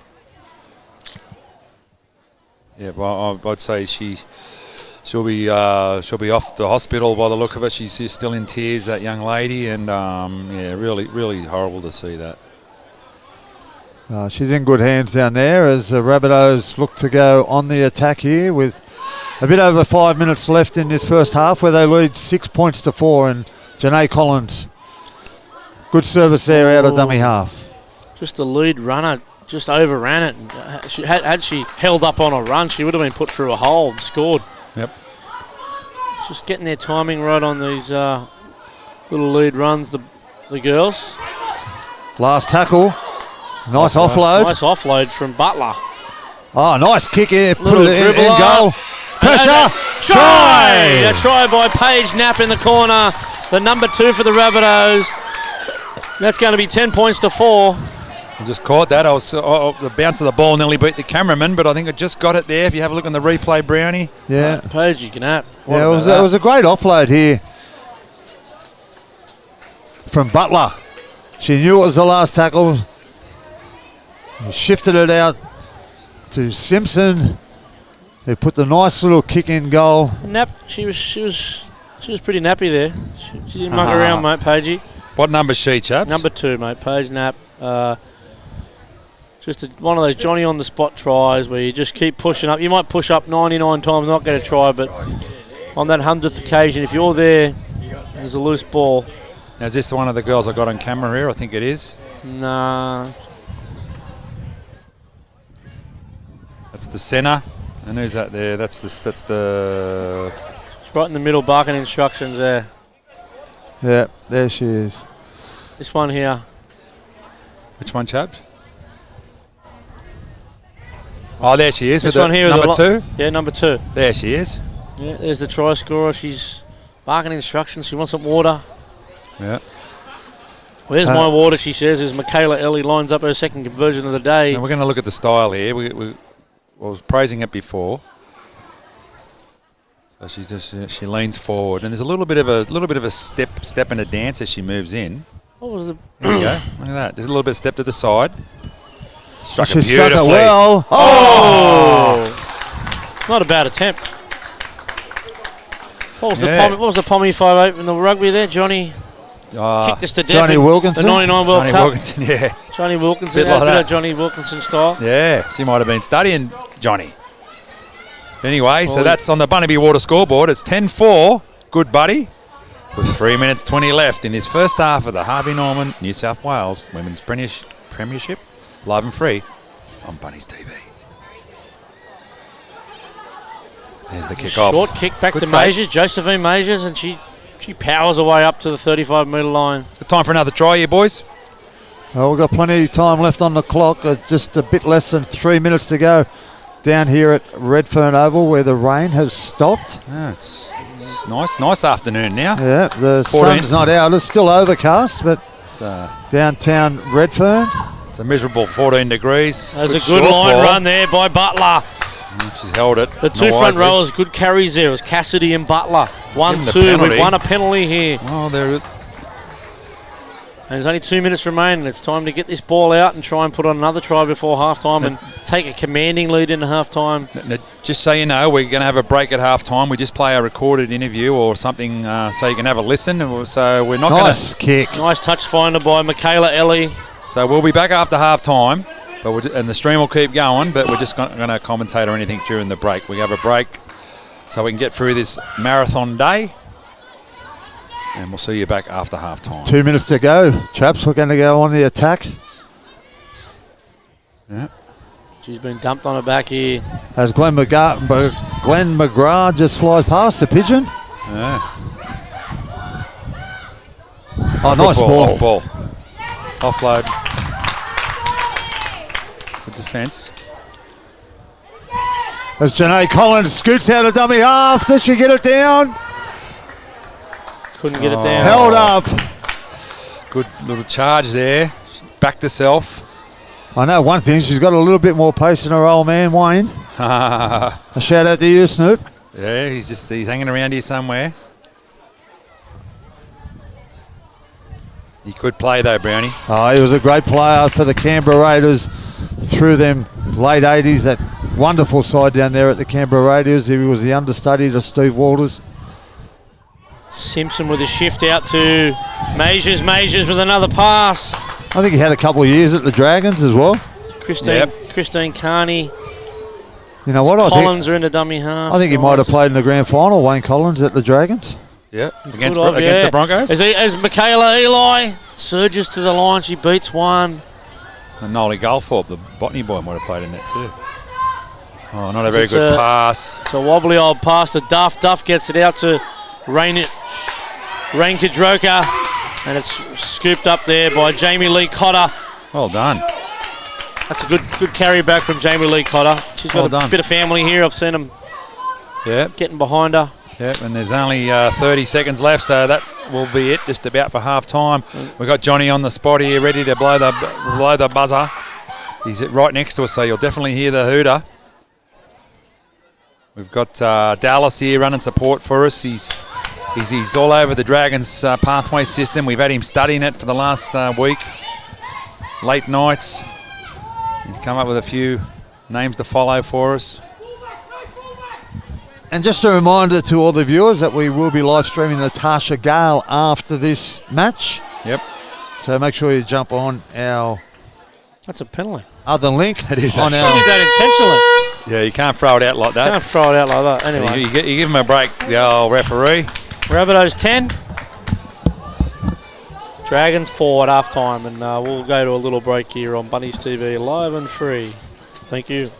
Yeah, well, I'd say she'll be off the hospital by the look of it. She's still in tears, that young lady, and really, really horrible to see that. She's in good hands down there as the Rabbitohs look to go on the attack here with a bit over 5 minutes left in this first half, where they lead 6 points to 4. And Janae Collins, good service there out of dummy half. Just the lead runner just overran it. Had she held up on a run, she would have been put through a hole and scored. Yep. Just getting their timing right on these little lead runs, the girls. Last tackle. Nice offload. Nice offload from Butler. Oh, nice kick here. Put Little it in dribbler. goal. Pressure. Try! A try by Paige Knapp in the corner. The number 2 for the Rabbitohs. That's going to be 10 points to 4. I just caught that. The bounce of the ball nearly beat the cameraman, but I think I just got it there. If you have a look on the replay, Brownie. Yeah. Paige Knapp. Yeah, it was a great offload here from Butler. She knew it was the last tackle. Shifted it out to Simpson, who put the nice little kick in goal. Knapp, she was pretty nappy there. She didn't muck around, mate, Paigey. What number's she, chaps? Number 2, mate, Paige Knapp. One of those Johnny on the spot tries where you just keep pushing up. You might push up 99 times, not get a try, but on that 100th occasion, if you're there, there's a loose ball. Now, is this one of the girls I got on camera here? I think it is. Nah. That's the centre. And who's that there? That's the. It's right in the middle, barking instructions there. Yeah, there she is. This one here. Which one, chaps? Oh, there she is. This with one here. number 2? Yeah, number 2. There she is. Yeah, there's the try scorer. She's barking instructions. She wants some water. Yeah. Where's my water, she says, as Michaela Ellie lines up her second conversion of the day. And we're going to look at the style here. I was praising it before. So she leans forward, and there's a little bit of a step and a dance as she moves in. What was the? There you go. Look at that. There's a little bit of step to the side. Struck She it struck beautifully. it well. Oh! Not a bad attempt. What was the Pommy 5'8" in the rugby there, Johnny? Kicked us to death. Johnny Wilkinson. The 99 World Johnny Cup. Wilkinson, yeah. Johnny Wilkinson. Bit like that. Johnny Wilkinson style. Yeah, she might have been studying Johnny. Anyway, so that's on the Bunnaby Water scoreboard. It's 10-4. Good buddy. With 3 minutes 20 left in his first half of the Harvey Norman New South Wales Women's Premiership. Live and free on Bunnies TV. There's the kick off. Short kick back Good to take. Majors, Josephine Majors, and she powers away up to the 35-metre line. Good time for another try here, boys. Well, we've got plenty of time left on the clock. Just a bit less than 3 minutes to go down here at Redfern Oval, where the rain has stopped. Yeah, it's nice afternoon now. Yeah, the 14. sun's not out. It's still overcast, but downtown Redfern. It's a miserable 14 degrees. There's a good short line ball. run there by Butler. She's held it. The two front rowers, good carries there. It was Cassidy and Butler. 1-2. We've won a penalty here. Well, there. And there's only 2 minutes remaining. It's time to get this ball out and try and put on another try before halftime and take a commanding lead into halftime. Now, just so you know, we're going to have a break at halftime. We just play a recorded interview or something so you can have a listen. So we're not going to. Nice kick. Nice touch finder by Michaela Ellie. So we'll be back after halftime, and the stream will keep going. But we're just not going to commentate or anything during the break. We have a break so we can get through this marathon day. And we'll see you back after halftime. 2 minutes to go, chaps. We're going to go on the attack. Yeah. She's been dumped on her back here. As Glenn McGrath just flies past the pigeon. Yeah. Oh, nice ball. Off ball. Offload. Good defence. As Janae Collins scoots out of dummy half. Does she get it down? Couldn't get it down. Held up. Good little charge there. She backed herself. I know one thing. She's got a little bit more pace than her old man, Wayne. A shout out to you, Snoop. Yeah, he's hanging around here somewhere. He could play though, Brownie. Oh, he was a great player for the Canberra Raiders through them late 80s, that wonderful side down there at the Canberra Raiders. He was the understudy to Steve Walters. Simpson with a shift out to Majors with another pass. I think he had a couple of years at the Dragons as well. Christine Carney. You know what? Collins are in the dummy half. I think he might have played in the grand final, Wayne Collins at the Dragons. Yeah, against the Broncos. As Michaela Eli surges to the line, she beats one. And Nolly Gulthorpe, the Botany boy, might have played in that too. Oh, not a very good pass. It's a wobbly old pass to Duff. Duff gets it out to Rain Kadroka, and it's scooped up there by Jamie Lee Cotter. Well done. That's a good carry back from Jamie Lee Cotter. She's got a bit of family here. I've seen them getting behind her. Yep, and there's only 30 seconds left, so that will be it, just about for half time. We've got Johnny on the spot here, ready to blow the buzzer. He's right next to us, so you'll definitely hear the hooter. We've got Dallas here running support for us. He's all over the Dragons pathway system. We've had him studying it for the last week. Late nights. He's come up with a few names to follow for us. And just a reminder to all the viewers that we will be live streaming Natasha Gale after this match. Yep. So make sure you jump on our... That's a penalty. Other link. It is on our... She did that intentionally. Yeah, you can't throw it out like that. Can't throw it out like that. Anyway. You give him a break, the old referee. Rabbitohs 10. Dragons 4 at half time, and we'll go to a little break here on Bunnies TV, live and free. Thank you.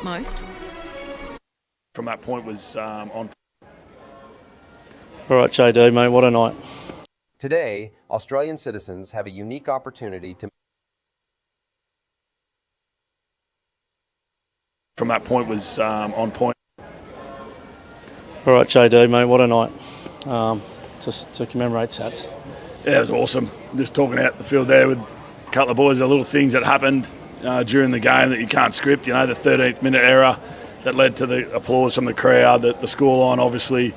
Most. From that point was on. All right, JD, mate, what a night. Today, Australian citizens have a unique opportunity to... From that point was on point. All right, JD, mate, what a night. Just to commemorate Sats. Yeah, it was awesome. Just talking out the field there with a couple of boys, the little things that happened during the game that you can't script. You know, the 13th minute error that led to the applause from the crowd, the scoreline, obviously.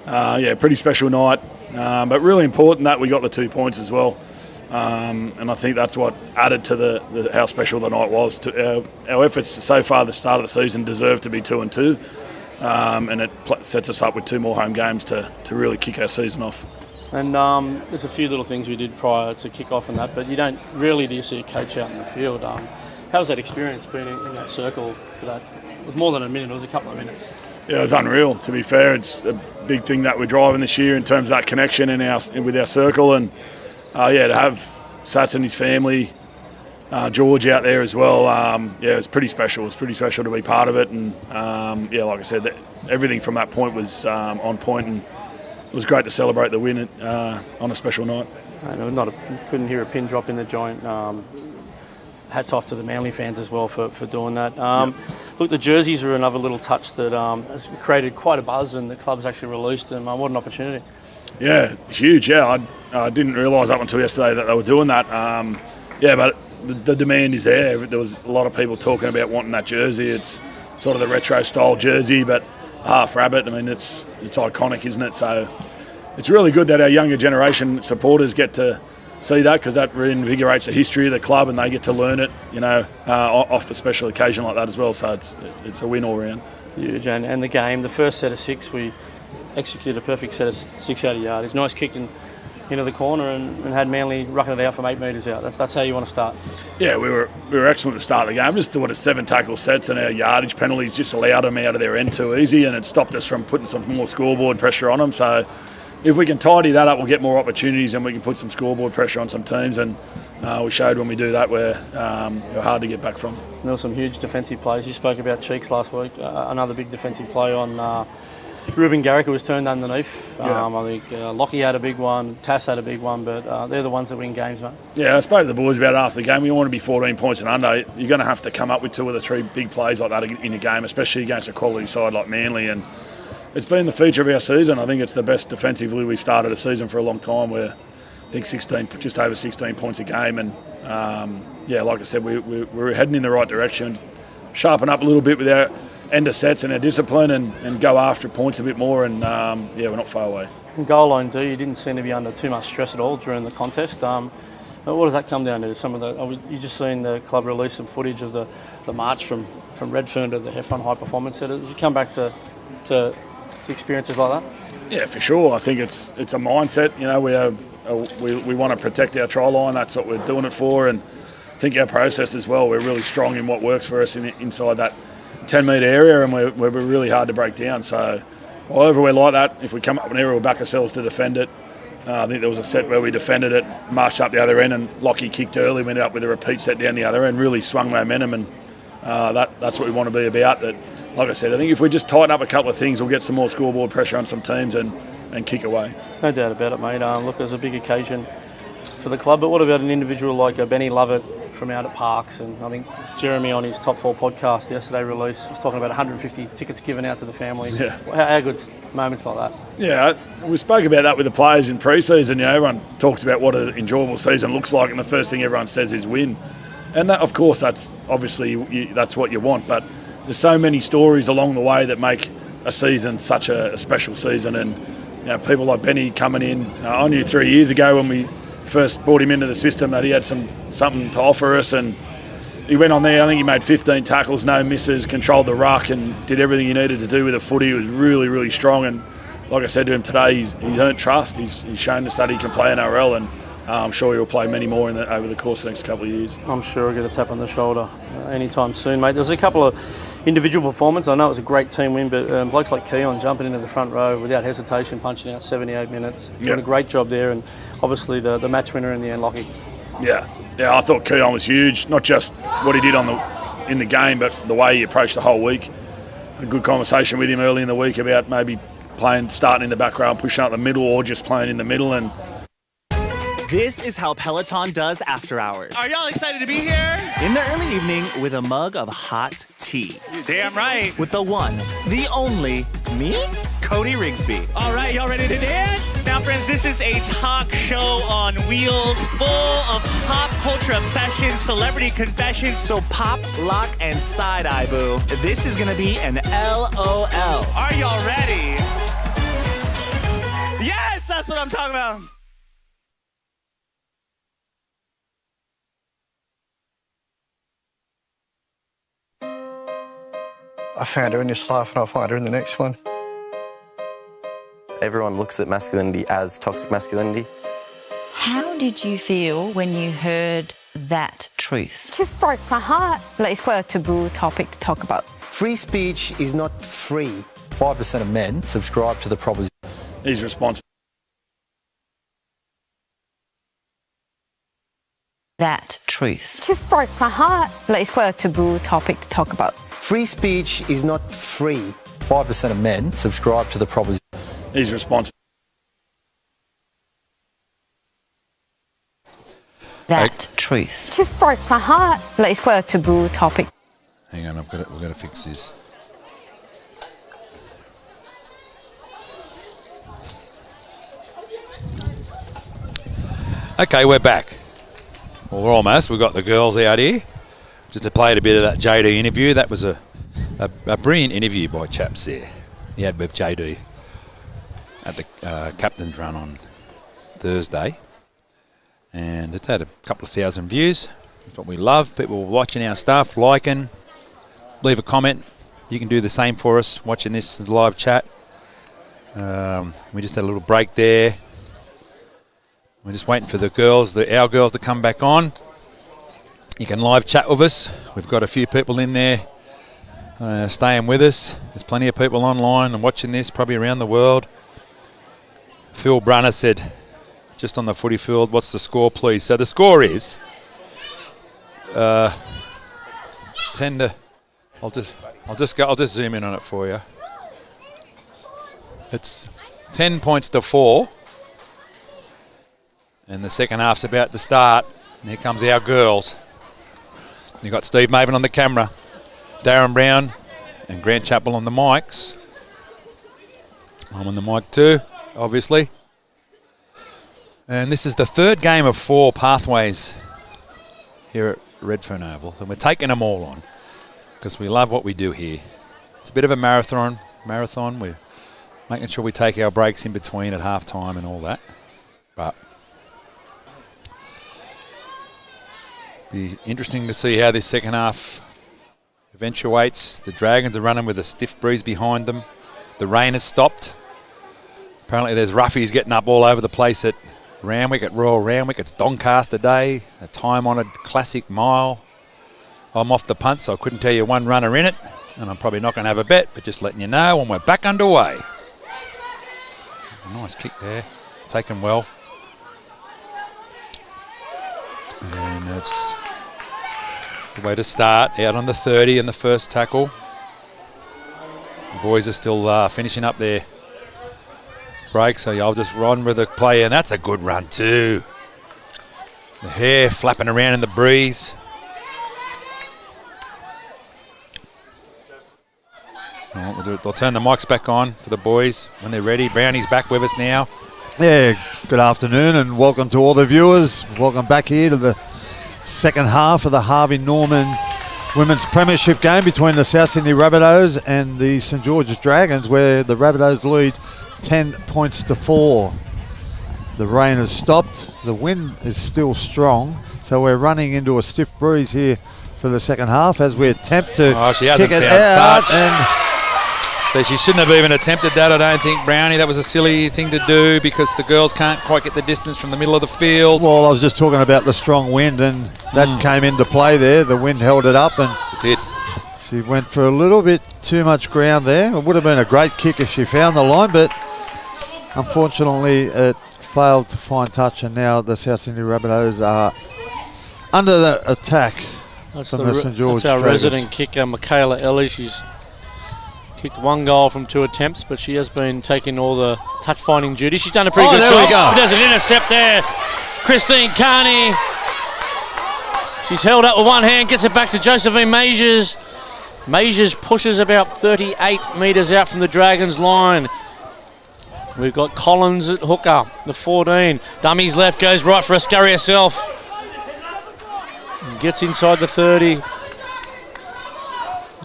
Pretty special night. But really important that we got the 2 points as well. And I think that's what added to how special the night was. Our efforts so far at the start of the season deserve to be 2-2. And it sets us up with 2 more home games to really kick our season off. And there's a few little things we did prior to kick off and that, but you don't really do you see a coach out in the field. How was that experience being in that circle for that? It was more than a minute, it was a couple of minutes. Yeah, it was unreal, to be fair. It's a big thing that we're driving this year in terms of that connection with our circle. And to have Sats and his family, George out there as well, it's pretty special. It's pretty special to be part of it. And like I said, everything from that point was on point, and it was great to celebrate the win on a special night. Couldn't hear a pin drop in the joint. Hats off to the Manly fans as well for doing that. Look, the jerseys are another little touch that has created quite a buzz, and the club's actually released them. What an opportunity. Yeah, huge. Yeah, I didn't realise up until yesterday that they were doing that. But the demand is there. There was a lot of people talking about wanting that jersey. It's sort of the retro style jersey, but half rabbit. I mean, it's iconic, isn't it? So it's really good that our younger generation supporters get to see that, because that reinvigorates the history of the club, and they get to learn it, off a special occasion like that as well. So it's a win all round. Huge. And the game, the first set of 6, we executed a perfect set of 6 out of yardage. Nice kick into the corner, and had Manly rucking it out from 8 metres out. That's how you want to start. Yeah, we were excellent to start the game. Just thought 7 tackle sets, and our yardage penalties just allowed them out of their end too easy, and it stopped us from putting some more scoreboard pressure on them. So if we can tidy that up, we'll get more opportunities and we can put some scoreboard pressure on some teams. And we showed when we do that we're hard to get back from. There were some huge defensive plays. You spoke about Cheeks last week. Another big defensive play on Ruben Garrick, who was turned underneath. Yeah. I think Lockie had a big one, Tass had a big one, but they're the ones that win games, mate. Yeah, I spoke to the boys about it after the game. We want to be 14 points and under. You're going to have to come up with 2 or the 3 big plays like that in a game, especially against a quality side like Manly. And it's been the feature of our season. I think it's the best defensively we've started a season for a long time. We're, I think, just over 16 points a game. And, like I said, we're heading in the right direction. Sharpen up a little bit with our end of sets and our discipline and go after points a bit more. And, we're not far away. And goal line D, you didn't seem to be under too much stress at all during the contest. What does that come down to? Some of the you just seen the club release some footage of the march from Redfern to the Heffron High Performance Centre. Does it come back to experiences like that? Yeah, for sure. I think it's a mindset. We want to protect our try line. That's what we're doing it for. And I think our process as well. We're really strong in what works for us inside that 10-metre area, and we're really hard to break down. So, however we like that, if we come up with an area, we'll back ourselves to defend it. I think there was a set where we defended it, marched up the other end, and Lockie kicked early. We ended up with a repeat set down the other end, really swung momentum, and that's what we want to be about. That, like I said, I think if we just tighten up a couple of things, we'll get some more scoreboard pressure on some teams and kick away. No doubt about it, mate. Look, it was a big occasion for the club, but what about an individual like Benny Lovett from out at Parks? And I think Jeremy on his Top 4 podcast yesterday release was talking about 150 tickets given out to the family. Yeah. How good's moments like that? Yeah, we spoke about that with the players in pre-season. Everyone talks about what an enjoyable season looks like, and the first thing everyone says is win. And that, of course, that's obviously that's what you want. But there's so many stories along the way that make a season such a special season. And people like Benny coming in. I knew 3 years ago when we first brought him into the system that he had something to offer us, and he went on there. I think he made 15 tackles, no misses, controlled the ruck, and did everything he needed to do with the footy. He was really, really strong. And like I said to him today, he's earned trust. He's shown us that he can play NRL, and I'm sure he'll play many more over the course of the next couple of years. I'm sure he'll get a tap on the shoulder anytime soon, mate. There's a couple of individual performances. I know it was a great team win, but blokes like Keon jumping into the front row without hesitation, punching out 78 minutes, doing a great job there, and obviously the match winner in the end, Lockie. Yeah, I thought Keon was huge. Not just what he did in the game, but the way he approached the whole week. A good conversation with him early in the week about maybe starting in the back row and pushing out the middle, or just playing in the middle. And this is how Peloton does after hours. Are y'all excited to be here? In the early evening with a mug of hot tea. You're damn right. With the one, the only, me, Cody Rigsby. All right, y'all ready to dance? Now, friends, this is a talk show on wheels full of pop culture obsession, celebrity confessions. So pop, lock, and side-eye, boo. This is gonna be an LOL. Are y'all ready? Yes, that's what I'm talking about. I found her in this life and I'll find her in the next one. Everyone looks at masculinity as toxic masculinity. How did you feel when you heard that truth? It just broke my heart. Like, it's quite a taboo topic to talk about. Free speech is not free. 5% of men subscribe to the proposition. His response. That truth. It just broke my heart. Like, it's quite a taboo topic to talk about. Free speech is not free. 5% of men subscribe to the proposition. His response. That truth. It just broke my heart. Like, it's quite a taboo topic. Hang on, we've got to fix this. Okay, we're back. Well, we're almost. We've got the girls out here. Just to play a bit of that JD interview. That was a brilliant interview by chaps there. He had with JD at the captain's run on Thursday. And it's had a couple of thousand views. That's what we love. People watching our stuff, liking. Leave a comment. You can do the same for us watching this live chat. We just had a little break there. We're just waiting for the girls, our girls, to come back on. You can live chat with us. We've got a few people in there staying with us. There's plenty of people online and watching this, probably around the world. Phil Brunner said, just on the footy field, what's the score, please? So the score is 10 to. I'll just zoom in on it for you. It's 10 points to 4, and the second half's about to start. And here comes our girls. You've got Steve Maven on the camera, Darren Brown and Grant Chappell on the mics. I'm on the mic too, obviously. And this is the third game of 4 pathways here at Redfern Oval, and we're taking them all on because we love what we do here. It's a bit of a marathon. We're making sure we take our breaks in between at half time and all that. But be interesting to see how this second half eventuates. The Dragons are running with a stiff breeze behind them. The rain has stopped. Apparently there's roughies getting up all over the place at Randwick, at Royal Randwick. It's Doncaster Day, a time-honoured classic mile. I'm off the punt, so I couldn't tell you one runner in it, and I'm probably not going to have a bet, but just letting you know when we're back underway. It's a nice kick there, taken well. And it's the way to start, out on the 30 in the first tackle. The boys are still finishing up their break, so I'll just run with the play, and that's a good run too. The hair flapping around in the breeze. They'll turn the mics back on for the boys when they're ready. Brownie's back with us now. Yeah, good afternoon and welcome to all the viewers. Welcome back here to the second half of the Harvey Norman Women's Premiership game between the South Sydney Rabbitohs and the St George's Dragons, where the Rabbitohs lead 10 points to 4. The rain has stopped. The wind is still strong, so we're running into a stiff breeze here for the second half as we attempt to kick it out. And so she shouldn't have even attempted that, I don't think, Brownie. That was a silly thing to do because the girls can't quite get the distance from the middle of the field. Well, I was just talking about the strong wind, and that came into play there. The wind held it up, and it did. She went for a little bit too much ground there. It would have been a great kick if she found the line, but unfortunately it failed to find touch, and now the South Sydney Rabbitohs are under the attack from the St George That's our Dragons. resident kicker, Michaela Ellie. She's kicked 1 goal from 2 attempts, but she has been taking all the touch-finding duties. She's done a pretty good job. There we go. There's an intercept there. Christine Carney. She's held up with one hand, gets it back to Josephine Majors. Majors pushes about 38 metres out from the Dragons line. We've got Collins at hooker, the 14. Dummies left, goes right for a scurry herself. Gets inside the 30.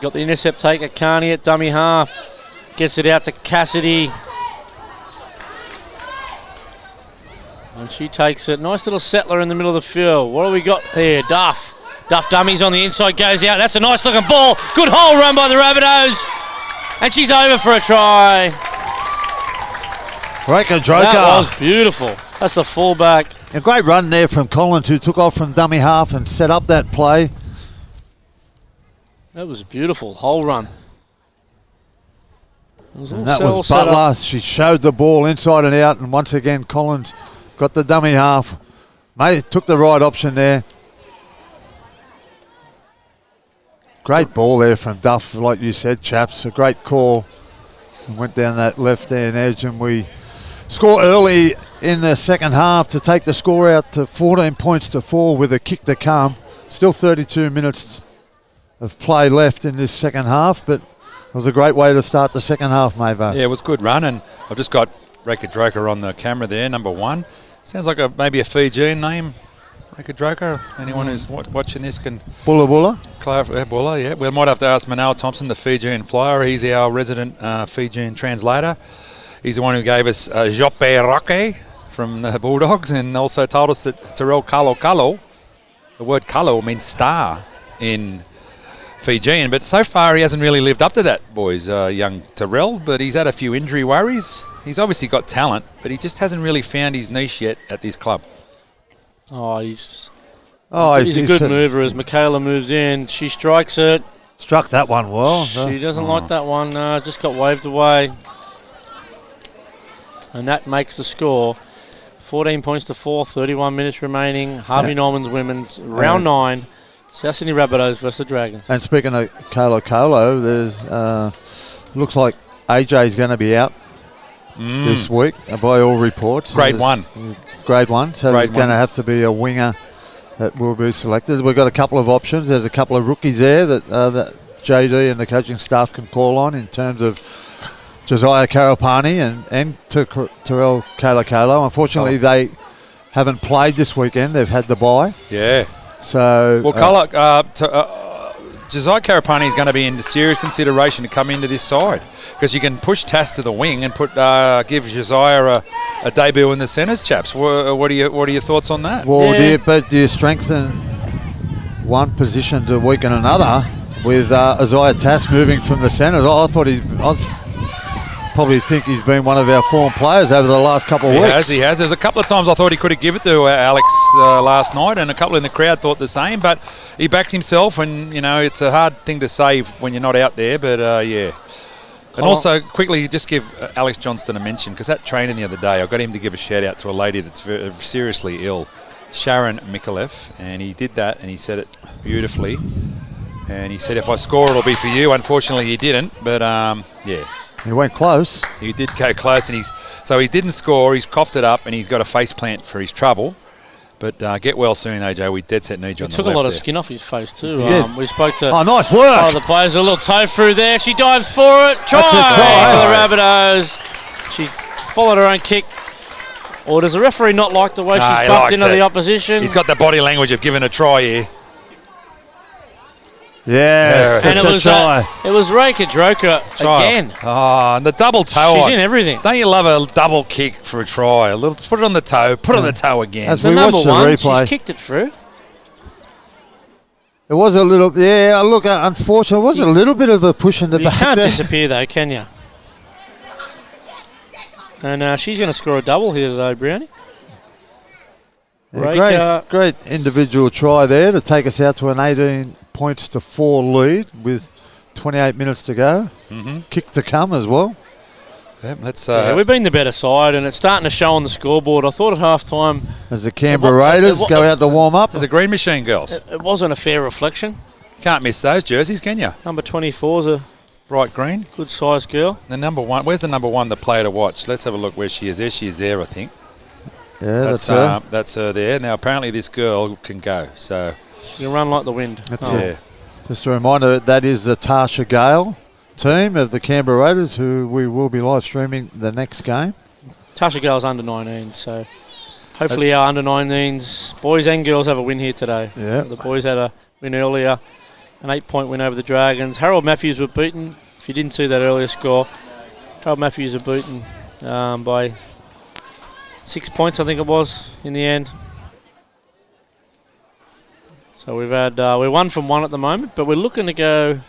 Got the intercept taker, Carney at dummy half. Gets it out to Cassidy. And she takes it. Nice little settler in the middle of the field. What do we got there? Duff. Duff dummies on the inside, goes out. That's a nice looking ball. Good hole run by the Rabbitohs. And she's over for a try. Rabbitohs. That was beautiful. That's the fullback. A great run there from Collins, who took off from dummy half and set up that play. That was a beautiful hole run. And that was Butler. She showed the ball inside and out, and once again Collins got the dummy half. Took the right option there. Great ball there from Duff, like you said, chaps. A great call. Went down that left-hand edge, and we score early in the second half to take the score out to 14 points to 4 with a kick to come. Still 32 minutes of play left in this second half, but it was a great way to start the second half, Mavo. Yeah, it was a good run, and I've just got Rabbitohs on the camera there, number 1. Sounds like maybe a Fijian name, Rabbitohs. Anyone who's watching this can... Bulla Bulla? Bulla, yeah. We might have to ask Manoa Thompson, the Fijian flyer. He's our resident Fijian translator. He's the one who gave us Jope Roque from the Bulldogs, and also told us that Terrell Kalo, the word Kalo means star in Fijian, but so far he hasn't really lived up to that, boys, young Terrell, but he's had a few injury worries. He's obviously got talent, but he just hasn't really found his niche yet at this club. He's a good mover as Michaela moves in. She strikes it. Struck that one well. She doesn't like that one. Just got waved away. And that makes the score 14 points to 4, 31 minutes remaining. Harvey Norman's women's round 9. South Sydney Rabbitohs versus the Dragons. And speaking of Colo, there's looks like AJ's going to be out this week by all reports. Grade 1. Grade 1. So there's going to have to be a winger that will be selected. We've got a couple of options. There's a couple of rookies there that JD and the coaching staff can call on in terms of Josiah Karapani and Terrell Colo. Unfortunately, they haven't played this weekend. They've had the bye. Yeah. So Josiah Karapani is going to be in serious consideration to come into this side because you can push Tass to the wing and give Josiah a debut in the centres, chaps. What are your thoughts on that? Well, do you strengthen one position to weaken another with Isaiah Tass moving from the centres? I probably think he's been one of our form players over the last couple of weeks. He has. There's a couple of times I thought he could have given it to Alex last night, and a couple in the crowd thought the same, but he backs himself, and, it's a hard thing to say when you're not out there, but, yeah. And also, quickly, just give Alex Johnston a mention, because that training the other day, I got him to give a shout-out to a lady that's seriously ill, Sharon Mikulev, and he did that, and he said it beautifully, and he said, if I score, it'll be for you. Unfortunately, he didn't, but, yeah. He went close. He did go close, and so he didn't score. He's coughed it up, and he's got a face plant for his trouble. But get well soon, AJ. We dead set need you on the left. Took a lot of skin off his face too. We spoke to nice work. The players. A little toe through there. She dives for it. Try for the Rabbitohs. She followed her own kick. Or does the referee not like the way she's bumped into the opposition? He's got the body language of giving a try here. Yes, and it was Reika Droka again. Oh, and the double toe. She's in everything. Don't you love a double kick for a try? Put it on the toe. Put it on the toe again. As the we number watched the one, replay, she's kicked it through. It was a little, look, unfortunately, it was a little bit of a push in the back. You can't there. disappear though, can you? And she's going to score a double here today, Brownie. Great individual try there to take us out to an 18 points to 4 lead with 28 minutes to go. Kick to come as well. Yeah, we've been the better side, and it's starting to show on the scoreboard. I thought at half time, as the Canberra Raiders go out to warm up, as a green machine, girls. It wasn't a fair reflection. Can't miss those jerseys, can you? Number 24's a bright green, good sized girl. The number one. Where's the number one? The player to watch. Let's have a look where she is. There she is. There, I think. Yeah, that's her. That's her there. Now, apparently this girl can go. So you can run like the wind. That's it. Just a reminder, that is the Tasha Gale team of the Canberra Raiders, who we will be live streaming the next game. Tasha Gale's under 19, so hopefully our under 19s, boys and girls, have a win here today. Yeah. The boys had a win earlier, an 8-point win over the Dragons. Harold Matthews were beaten. If you didn't see that earlier score, Harold Matthews were beaten by 6 points, I think it was, in the end. So we've had we're 1 from 1 at the moment, but we're looking to go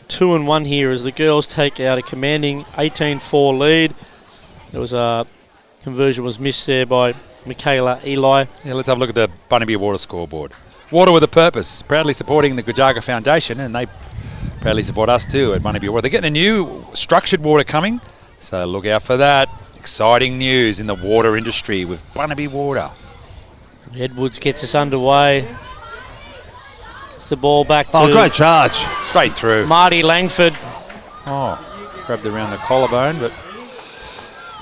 2-1 here as the girls take out a commanding 18-4 lead. There was a conversion was missed there by Michaela Eli. Yeah, let's have a look at the Bunny Water scoreboard. Water with a purpose, proudly supporting the Gujaga Foundation, and they proudly support us too at Bunny Water. They're getting a new structured water coming, so look out for that. Exciting news in the water industry with Bunny Water. Edwards gets us underway. Gets the ball back to... great charge. Straight through. Marty Langford. Grabbed around the collarbone, but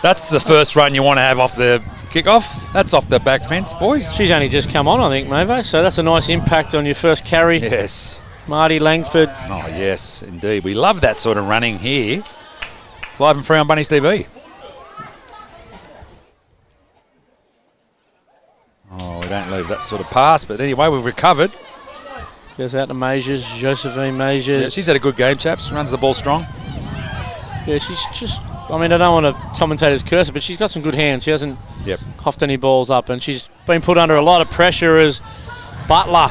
that's the first run you want to have off the kickoff. That's off the back fence, boys. She's only just come on, I think, Mavo, so that's a nice impact on your first carry. Yes. Marty Langford. Oh, yes, indeed. We love that sort of running here. Live and free on Bunnies TV. Oh, we don't leave that sort of pass, but anyway, we've recovered. Goes out to Majors, Josephine Majors. Yeah, she's had a good game, chaps. Runs the ball strong. Yeah, she's just... I mean, I don't want to commentators curse her, but she's got some good hands. She hasn't coughed any balls up, and she's been put under a lot of pressure as Butler.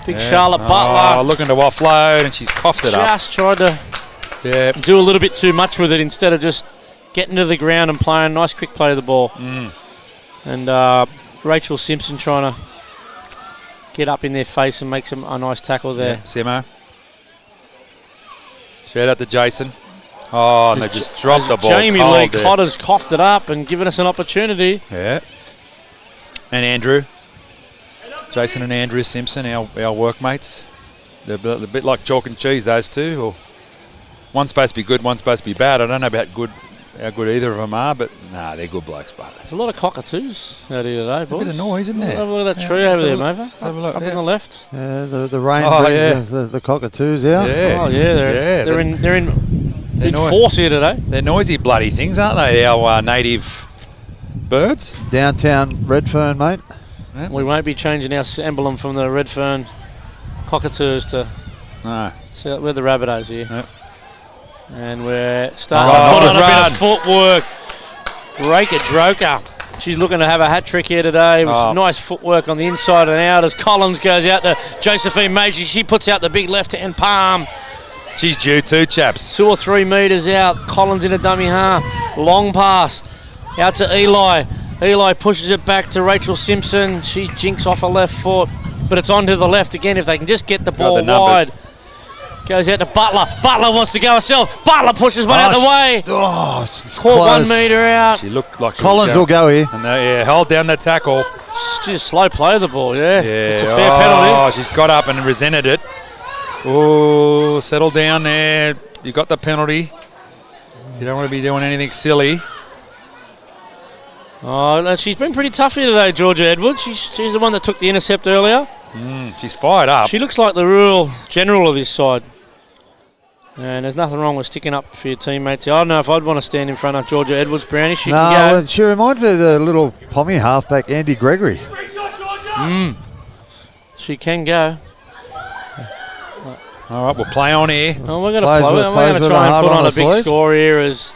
Big Charlotte Butler. Looking to offload, and she's coughed it up. Just tried to do a little bit too much with it instead of just getting to the ground and playing. Nice quick play of the ball. And Rachel Simpson trying to get up in their face and make a nice tackle there. Yeah, Simo. Shout out to Jason. Oh, and they just dropped the ball. Jamie cold Lee there. Cotter's coughed it up and given us an opportunity. Yeah. And Andrew. Jason and Andrew Simpson, our workmates. They're a bit like chalk and cheese, those two. Or one's supposed to be good, one's supposed to be bad. I don't know about how good either of them are, but they're good blokes. But there's a lot of cockatoos out here today, boys. A bit of noise, isn't there? Have a look at that tree over there, Mova. Let's have a look. Up on the left. Yeah, the rain brings the cockatoos out. Yeah. Oh yeah, they're in big force here today. They're noisy bloody things, aren't they? Our native birds. Downtown Redfern, mate. Yeah. We won't be changing our emblem from the Redfern cockatoos to. No. So we're the Rabbitohs here. Yep. And we're starting to put on a bit of footwork. Rabbitohs. She's looking to have a hat trick here today. It was nice footwork on the inside and out as Collins goes out to Josephine Major. She puts out the big left-hand palm. She's due too, chaps. 2 or 3 metres out. Collins in a dummy half. Long pass out to Eli. Eli pushes it back to Rachel Simpson. She jinks off her left foot, but it's on to the left again if they can just get the ball wide. Goes out to Butler. Butler wants to go herself. Butler pushes one out the way. Oh, Caught 1 metre out. She looked like Collins will go here. And hold down the tackle. Just slow play the ball, yeah. It's a fair Oh, penalty. she's got up and resented it. Oh, settle down there. You got the penalty. You don't want to be doing anything silly. Oh, she's been pretty tough here today, Georgia Edwards. She's the one that took the intercept earlier. She's fired up. She looks like the real general of this side. And there's nothing wrong with sticking up for your teammates. I don't know if I'd want to stand in front of Georgia Edwards, Brownie. She can go. She reminds me of the little Pommy halfback, Andy Gregory. She can go. All right, we'll play on here. Oh, we're going to try and put on a big score here as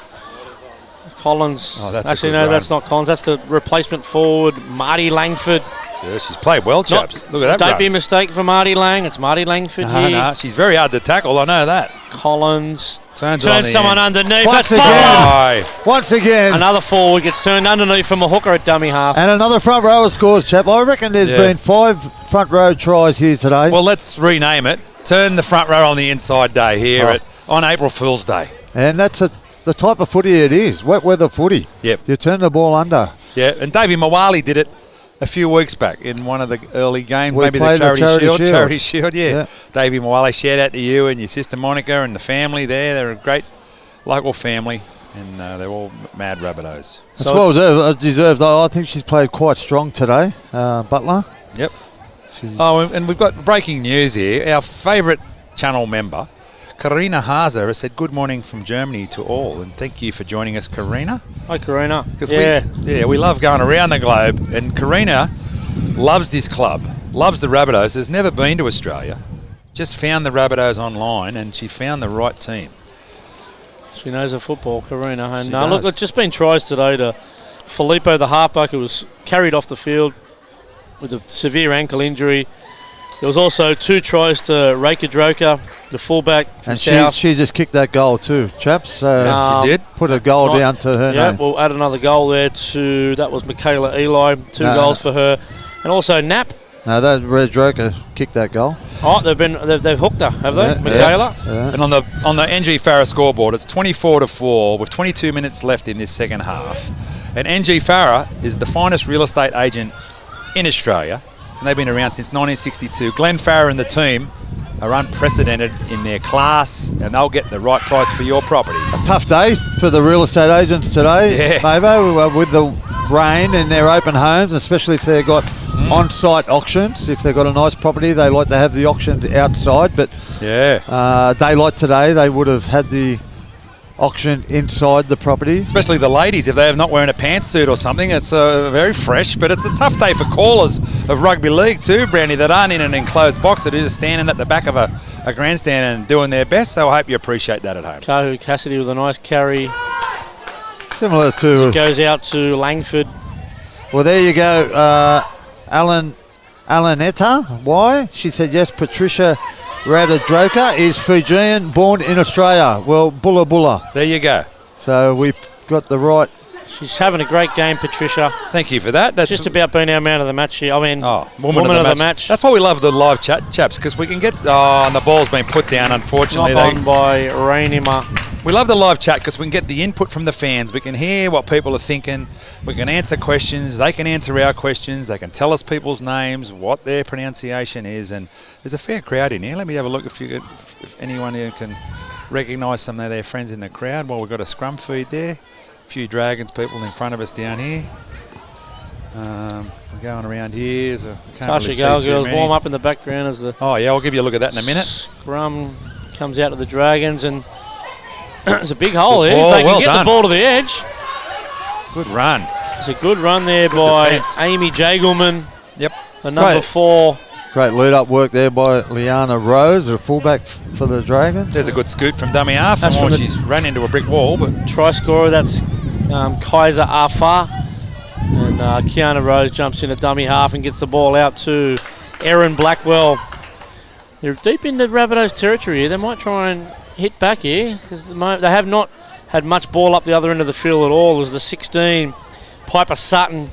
Collins. Oh, that's actually, no, that's not Collins. That's the replacement forward, Marty Langford. Yeah, she's played well, chaps. Look at that. Don't be mistaken for Marty Lang. It's Marty Langford here. No, she's very hard to tackle. I know that. Collins turns someone underneath. Once again. Another forward gets turned underneath from a hooker at dummy half. And another front rower scores, chap. I reckon there's been 5 front row tries here today. Well, let's rename it. Turn the front row on the inside day here on April Fool's Day. And that's the type of footy it is. Wet weather footy. Yep. You turn the ball under. Yeah, and Davey Mawali did it a few weeks back in one of the early games, We maybe played the the Charity Charity Shield. Shield. Charity Shield, yeah. Davey Mawali, shout out to you and your sister Monica and the family there. They're a great local family, and they're all mad Rabbitohs. That's well deserved. I think she's played quite strong today, Butler. Yep. And we've got breaking news here. Our favourite channel member, Karina Hazer, has said good morning from Germany to all, and thank you for joining us, Karina. Hi, Karina. We love going around the globe, and Karina loves this club, loves the Rabbitohs, has never been to Australia, just found the Rabbitohs online, and she found the right team. She knows her football, Karina. And look, it's just been tries today to Filippo, the halfback, who was carried off the field with a severe ankle injury. There was also 2 tries to Rabbitohs, the fullback from And South. she just kicked that goal too, chaps. She did. Put a goal down to her name. We'll add another goal there to, that was Michaela Eli, 2 goals for her. And also Knapp. No, that Rabbitohs kicked that goal. Oh, they've hooked her, have they, Michaela? Yeah. And on the NG Farah scoreboard, it's 24-4 with 22 minutes left in this second half. And NG Farah is the finest real estate agent in Australia, and they've been around since 1962. Glenn Farah and the team are unprecedented in their class, and they'll get the right price for your property. A tough day for the real estate agents today, Mavo, with the rain in their open homes, especially if they've got on-site auctions. If they've got a nice property, they like to have the auctions outside, but a day like today, they would have had the auction inside the property. Especially the ladies, if they're not wearing a pantsuit or something. It's very fresh, but it's a tough day for callers of rugby league too, Brownie, that aren't in an enclosed box, that are just standing at the back of a grandstand and doing their best. So I hope you appreciate that at home. Kahu Cassidy with a nice carry. Similar to... It goes out to Langford. Well, there you go. Alanetta. Why? She said yes, Patricia Rabbitohs is Fijian, born in Australia. Well, Bulla Bulla. There you go. So we've got the right... She's having a great game, Patricia. Thank you for that. That's just about being our man of the match here. I mean, woman of the match. That's why we love the live chaps, because we can get... and the ball's been put down, unfortunately. Knock on by Rainima. We love the live chat because we can get the input from the fans. We can hear what people are thinking. We can answer questions. They can answer our questions. They can tell us people's names, what their pronunciation is. And there's a fair crowd in here. Let me have a look if anyone here can recognise some of their friends in the crowd. Well, we've got a scrum feed there. A few Dragons people in front of us down here. We're going around here. So Tasha girls warm up in the background as the... Oh, yeah, I'll give you a look at that in a minute. Scrum comes out to the Dragons and... There's a big hole here. Oh, If they can well get done. the ball to the edge. Good run. It's a good run there by defence. Amy Jagelman. Yep. The number 4. Great lead-up work there by Liana Rose, a fullback for the Dragons. There's a good scoot from dummy half. That's from the- She's run into a brick wall, but Try scorer, that's Kaiser Afar. And Kiana Rose jumps in a dummy half and gets the ball out to Erin Blackwell. They're deep into Rabbitohs territory here. They might try and hit back here because they have not had much ball up the other end of the field at all. As the 16, Piper Sutton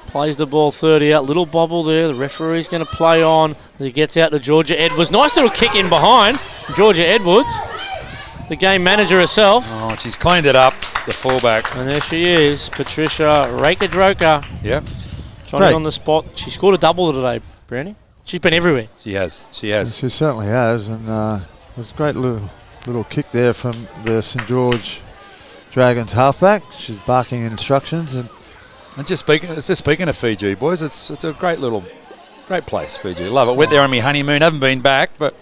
plays the ball 30 out. Little bobble there. The referee's going to play on as he gets out to Georgia Edwards. Nice little kick in behind. Georgia Edwards, the game manager herself. oh, she's cleaned it up, the fullback. And there she is, Patricia Rakadroka. Yep, Johnny Great. on the spot. She scored a double today, Brownie. She's been everywhere. she has. She certainly has, and it was a great little kick there from the St George Dragons halfback. She's barking instructions, and And just speaking of Fiji, boys, it's a great place, Fiji. Love it. Went there on my honeymoon. Haven't been back, but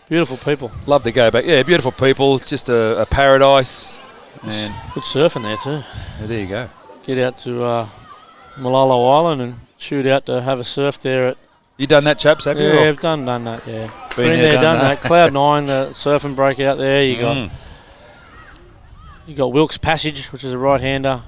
Beautiful people. love to go back. Yeah, beautiful people. It's just a paradise. And Good surfing there too. yeah, there you go. Get out to Malalo Island and shoot out to have a surf there at... You done that, chaps? Have you? Yeah, Or- I've done that, yeah. Been there, done that. Cloud 9, the surfing break out there. You got Wilkes Passage, which is a right-hander.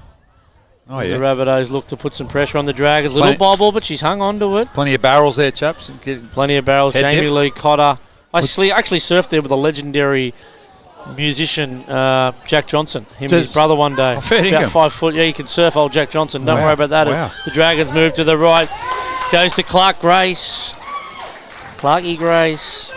Oh, The yeah. Rabbitohs look to put some pressure on the Dragons. Little bobble, but she's hung on to it. Plenty of barrels there, chaps. Plenty of barrels. Head Jamie dip. Lee Cotter. I actually surfed there with a legendary musician, Jack Johnson. Him and his Just- brother one day. fair About dinkum. 5 foot. Yeah, you can surf old Jack Johnson. Don't Wow, worry about that. wow. The Dragons move to the right. Goes to Clark Grace. Clarky Grace.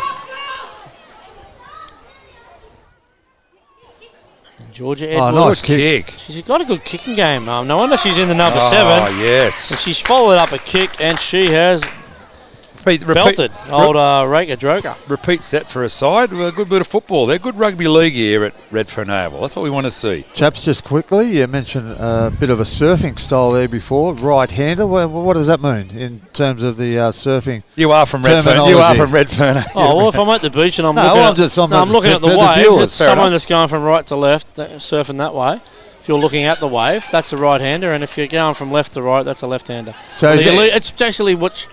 And Georgia Edwards. nice Kick. She's got a good kicking game. No wonder she's in the number Oh, 7. And yes. she's followed up a kick, and she has Repeat, belted old Raka Droga. repeat set for a side. A good bit of football. They're good rugby league here at Redfern Oval. That's what we want to see. chaps, just quickly, you mentioned a bit of a surfing style there before. Right-hander. What does that mean in terms of the surfing? You are from Redfern. You are Terminology. from Redfern. Oh, well, if I'm at the beach and I'm No, looking I'm at, just- I'm I'm looking at the for the waves, viewers. it's Fair someone enough. that's going from right to left, surfing that way. If you're looking at the wave, that's a right-hander, and if you're going from left to right, that's a left-hander. So is it- it's basically which...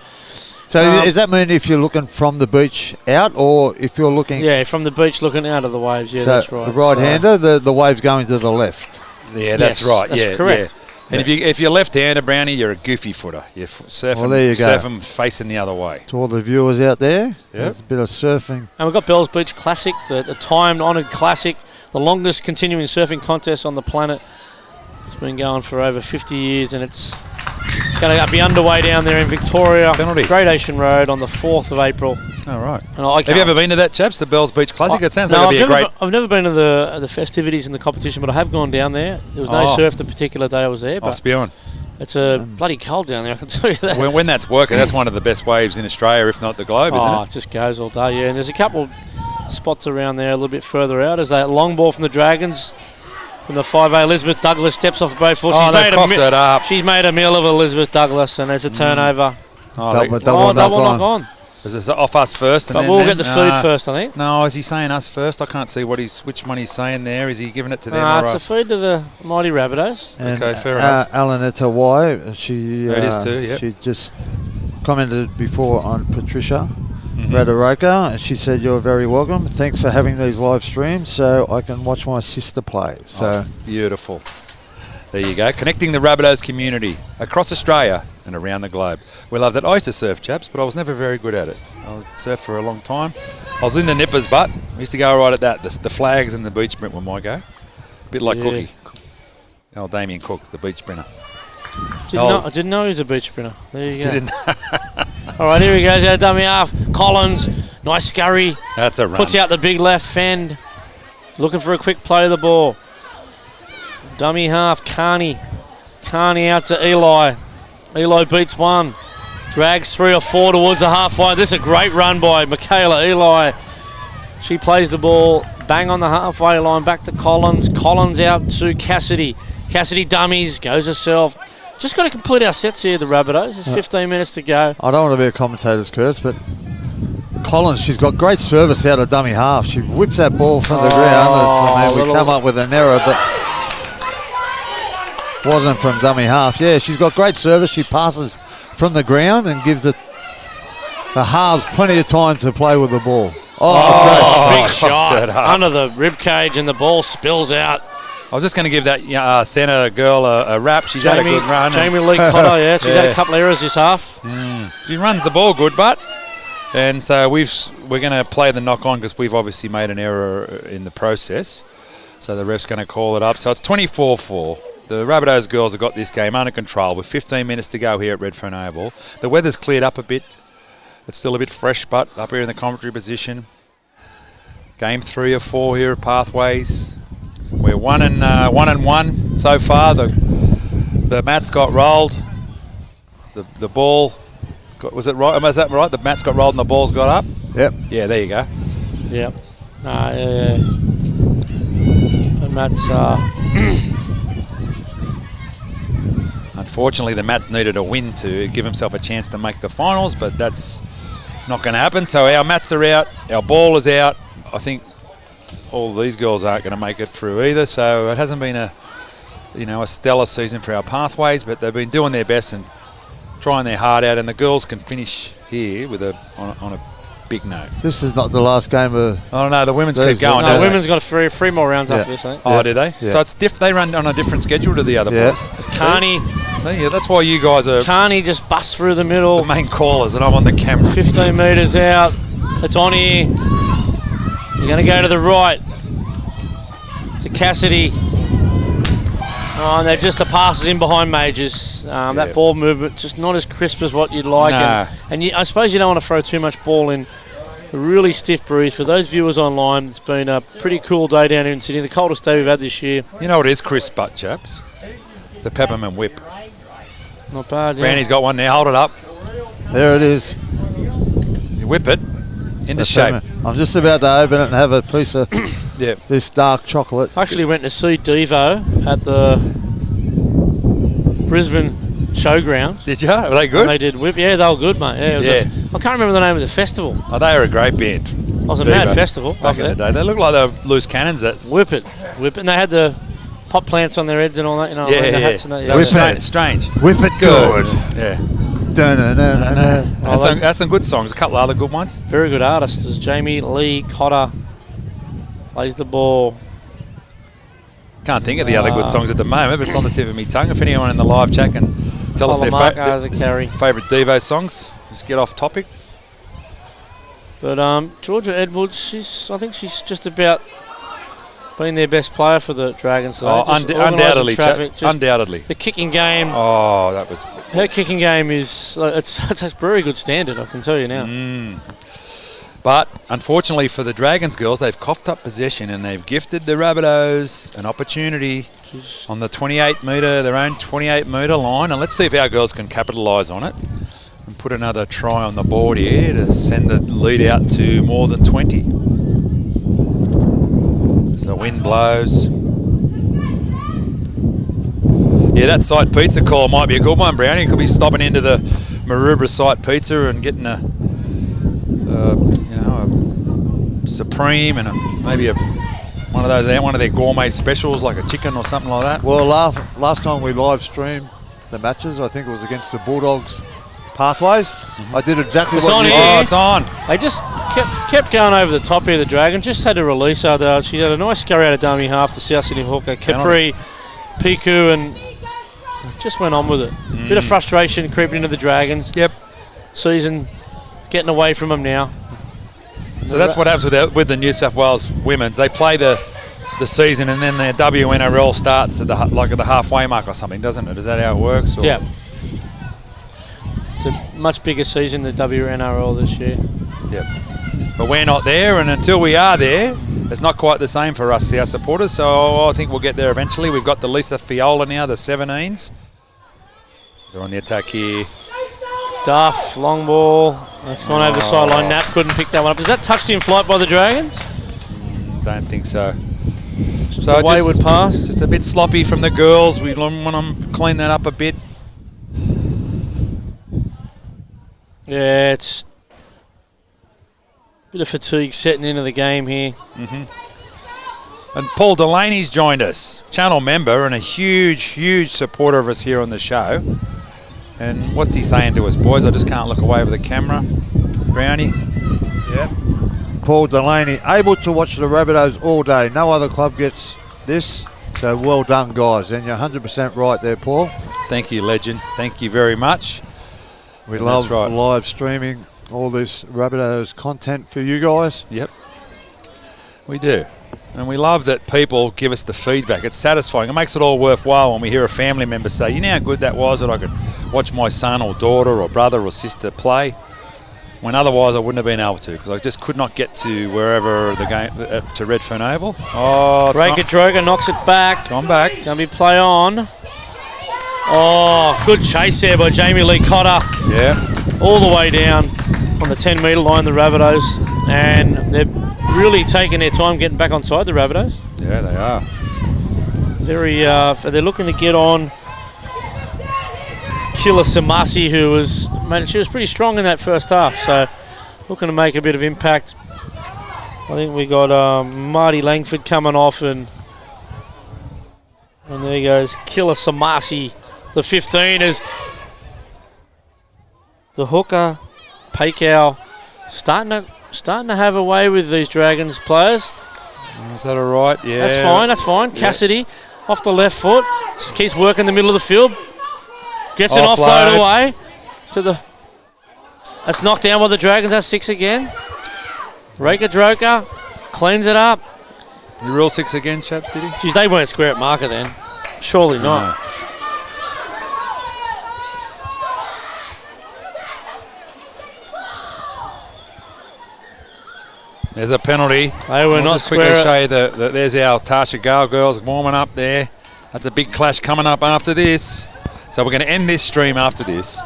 So does that mean if you're looking from the beach out, or if you're looking... Yeah, from the beach looking out of the waves, yeah, so that's right. the right-hander, the wave's going to the left. Yeah, that's Yes, right. that's yeah, correct. Yeah. And if you're left-hander, Brownie, you're a goofy footer. You're surfing, Well, there you go. surfing facing the other way. To all the viewers out there, Yep. there's a bit of surfing. And we've got Bells Beach Classic, the timed, honoured classic, the longest continuing surfing contest on the planet. It's been going for over 50 years, and it's going to be underway down there in Victoria. Penalty. Great Ocean Road on the 4th of April. All right. And I Have you ever been to that, chaps? The Bells Beach Classic? It sounds like it'd be a great... I've never been to the festivities and the competition, but I have gone down there. There was no Oh. surf the particular day I was there, Oh, but spewing. it's bloody cold down there, I can tell you that. When that's working, that's one of the best waves in Australia, if not the globe, isn't Oh, it? it just goes all day, yeah. And there's a couple spots around there a little bit further out. There's that long ball from the Dragons. From the 5A, Elizabeth Douglas steps off both foot. Oh, they coughed it up. She's made a meal of Elizabeth Douglas, and there's a turnover. Oh, Double knock on. Is this off us first? And But then we'll them? get the food first, I think. No, is he saying us first? I can't see which one he's saying there. Is he giving it to them? It's or a feed to the mighty Rabbitohs. And Okay, fair enough. Alanetta Y, she It is too, yep. she just commented before on Patricia Radoroka, and she said, "You're very welcome. Thanks for having these live streams so I can watch my sister play." So Oh, beautiful. There you go. Connecting the Rabbitohs community across Australia and around the globe. We love that. I used to surf, chaps, but I was never very good at it. I surfed for a long time. I was in the nippers, but I used to go right at that. The flags and the beach sprint were my go. A bit like Yeah. Cookie. Oh, Damien Cook, the beach sprinter. I didn't know he was a beach sprinter. There you go. Didn't. All right, here he goes out of dummy half. Collins, nice scurry. That's a run. Puts out the big left fend. Looking for a quick play of the ball. Dummy half, Carney. Carney out to Eli. Eli beats one. Drags 3 or 4 towards the halfway. This is a great run by Michaela Eli. She plays the ball bang on the halfway line, back to Collins. Collins out to Cassidy. Cassidy dummies, goes herself. Just got to complete our sets here, the Rabbitohs. There's 15 minutes to go. I don't want to be a commentator's curse, but Collins, she's got great service out of dummy half. She whips that ball from the ground. We come up with an error, but wasn't from dummy half. Yeah, she's got great service. She passes from the ground and gives the halves plenty of time to play with the ball. Big shot under the rib cage, and the ball spills out. I was just going to give that centre girl a rap. She's had a good run. Jamie Lee Cotter, yeah. She's had a couple of errors this half. She runs the ball good, but... And so we're going to play the knock on because we've obviously made an error in the process. So the ref's going to call it up. So it's 24-4. The Rabbitohs girls have got this game under control with 15 minutes to go here at Redfern Oval. The weather's cleared up a bit. It's still a bit fresh, but up here in the commentary position. Game 3 of 4 here at Pathways. We're 1-1 so far. The mats got rolled. The ball... Was that right? The mats got rolled and the balls got up? Yep. Yeah, there you go. Yep. Yeah. The mats Unfortunately, the Mats needed a win to give himself a chance to make the finals, but that's not going to happen. So our Mats are out. Our ball is out. I think all these girls aren't going to make it through either. So it hasn't been a stellar season for our Pathways, but they've been doing their best and trying their heart out, and the girls can finish here with on a big note. This is not the last game of... Oh, no, the women's keep going. No, the women's got three more rounds after this, I think. Oh, do they? Yeah. So it's they run on a different schedule to the other boys. It's Carney. Yeah, that's why you guys are... Carney just busts through the middle. The main callers, and I'm on the camera. 15 metres out. It's on here. You're going to go to the right. To Cassidy. Oh, and they're just the passes in behind Majors. That ball movement just not as crisp as what you'd like. Nah. And I suppose you don't want to throw too much ball in. A really stiff breeze. For those viewers online, it's been a pretty cool day down here in Sydney. The coldest day we've had this year. You know what is crisp, butt chaps? The peppermint whip. Not bad, yeah. Brandy's got one now. Hold it up. There it is. You whip it into shape. I'm just about to open it and have a piece of this dark chocolate. I actually went to see Devo at the Brisbane Showgrounds. Did you? Were they good? And they did whip. Yeah, they were good, mate. Yeah, I can't remember the name of the festival. Oh, they are a great band. It was a mad festival. Back in the day. They look like they were loose cannons. Whip it. And they had the pot plants on their heads and all that. You know, the hats and that. Yeah. Whip it. Strange. Whip it good. Yeah. Dun-dun-dun-dun-dun. That's some good songs. A couple of other good ones. Very good artist. There's Jamie Lee Cotter. Plays the ball. Can't think of the other good songs at the moment, but it's on the tip of my tongue. If anyone in the live chat can tell us their favourite Devo songs, just get off topic. But Georgia Edwards, I think she's just about been their best player for the Dragons. Undoubtedly. Undoubtedly. The kicking game. Oh, that was... Her kicking game is... It's a very good standard, I can tell you now. But unfortunately for the Dragons girls, they've coughed up possession and they've gifted the Rabbitohs an opportunity on the 28-metre, their own 28-metre line. And let's see if our girls can capitalise on it and put another try on the board here to send the lead out to more than 20. So wind blows. Yeah, that site pizza call might be a good one, Brownie. You could be stopping into the Maroubra site pizza and getting a Supreme and one of their gourmet specials like a chicken or something like that. Well, last time we live streamed the matches, I think it was against the Bulldogs Pathways. I did exactly what you did. Oh, it's on. They just kept going over the top here, the Dragon. Just had to release her though. She had a nice scurry out of dummy half to South Sydney Hawker. Capri, Piku, and just went on with it. Bit of frustration creeping into the Dragons. Yep. Season getting away from them now. So that's what happens with the New South Wales women's. They play the season and then their WNRL starts at the halfway mark or something, doesn't it? Is that how it works? Or? Yeah. It's a much bigger season than WNRL this year. Yep. But we're not there, and until we are there, it's not quite the same for us, our supporters, so I think we'll get there eventually. We've got the Lisa Fiola now, the 17s. They're on the attack here. Duff, long ball. It's gone over the sideline. Knapp couldn't pick that one up. Is that touched in flight by the Dragons? Don't think so. Just a wayward pass. Just a bit sloppy from the girls. We want to clean that up a bit. Yeah, it's a bit of fatigue setting into the game here. And Paul Delaney's joined us, channel member and a huge supporter of us here on the show. And what's he saying to us, boys? I just can't look away with the camera. Brownie. Yep. Paul Delaney, able to watch the Rabbitohs all day. No other club gets this, so well done, guys. And you're 100% right there, Paul. Thank you, legend. Thank you very much. We love live streaming all this Rabbitohs content for you guys. Yep, we do. And we love that people give us the feedback. It's satisfying. It makes it all worthwhile when we hear a family member say, you know how good that was, that I could watch my son or daughter or brother or sister play, when otherwise I wouldn't have been able to, because I just could not get to wherever the game, to Redfern Oval. Oh, Droga knocks it back. It's gone back. It's going to be play on. Oh, good chase there by Jamie Lee Cotter. Yeah. All the way down on the 10-metre line, the Rabbitohs. And they're really taking their time getting back onside, the Rabbitohs. Yeah, they are. They're looking to get on Killa Samasi, she was pretty strong in that first half, so looking to make a bit of impact. I think we got Marty Langford coming off, and there goes Killa Samasi. The 15 is the hooker, Paikow, starting to have a way with these Dragons players. Is that all right? Yeah. That's fine. Cassidy off the left foot, just keeps working the middle of the field. Gets an offload away to the. That's knocked down by the Dragons. That's 6 again. Rabbitohs cleans it up. You rule 6 again, chaps, did he? Geez, they weren't square at marker then. Surely not. There's a penalty. They were not just quickly square. show you there's our Tasha Gale girls warming up there. That's a big clash coming up after this. So we're going to end this stream after this,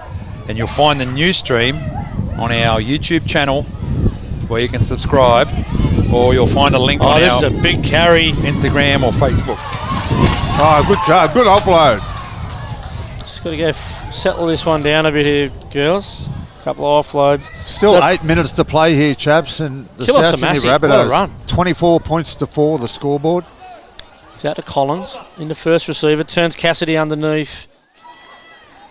and you'll find the new stream on our YouTube channel where you can subscribe, or you'll find a link on this our is a big carry. Instagram or Facebook. Oh, good job. Good offload. Just got to go settle this one down a bit here, girls. Couple of offloads. Still 8 minutes to play here, chaps, and the South Sydney Rabbitohs 24 points to 4, the scoreboard. It's out to Collins in the first receiver, turns Cassidy underneath.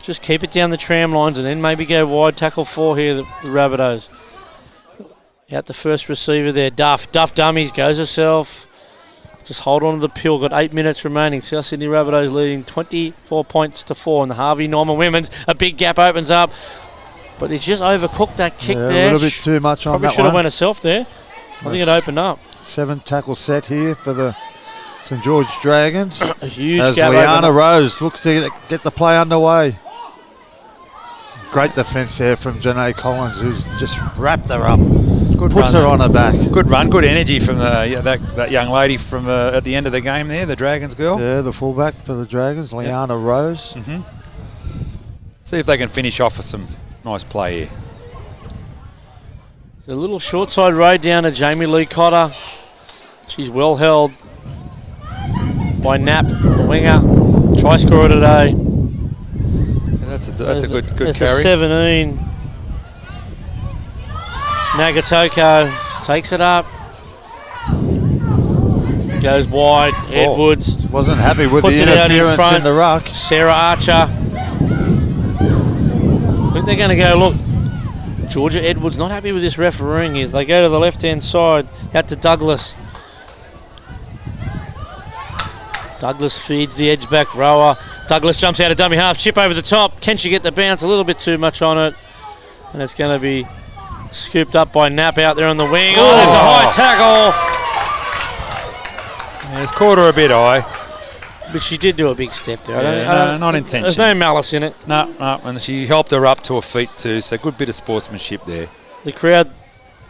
Just keep it down the tram lines and then maybe go wide. Tackle 4 here, the Rabbitohs. Out the first receiver there, Duff dummies, goes herself. Just hold on to the pill. Got 8 minutes remaining. South Sydney Rabbitohs leading 24 points to 4 in the Harvey Norman women's. A big gap opens up. But he's just overcooked that kick there. A little bit too much on that one. Probably should have went herself there. I think it opened up. 7 tackle set here for the St George Dragons. A huge as gap. Liana Rose looks to get the play underway. Great defence there from Janae Collins, who's just wrapped her up. Puts her on her back. Good run, good energy from that young lady from at the end of the game there, the Dragons girl. Yeah, the fullback for the Dragons, Liana Rose. See if they can finish off with some nice play here. It's a little short side road down to Jamie Lee Cotter. She's well held by Knapp, the winger. Try scorer today. Yeah, that's a good there's carry. The 17. Nagatoko takes it up. Goes wide. Edwards wasn't happy with the puts it out interference in front. in the ruck. Sarah Archer. I think they're going to go, look, Georgia Edwards not happy with this refereeing. They go to the left-hand side, out to Douglas. Douglas feeds the edge-back rower. Douglas jumps out of dummy half, chip over the top. Can she get the bounce? A little bit too much on it. And it's going to be scooped up by Knapp out there on the wing. Oh, that's a high tackle. Yeah, it's caught her a bit high. But she did do a big step there. Not intentional. There's no malice in it. No, and she helped her up to her feet too, so good bit of sportsmanship there. The crowd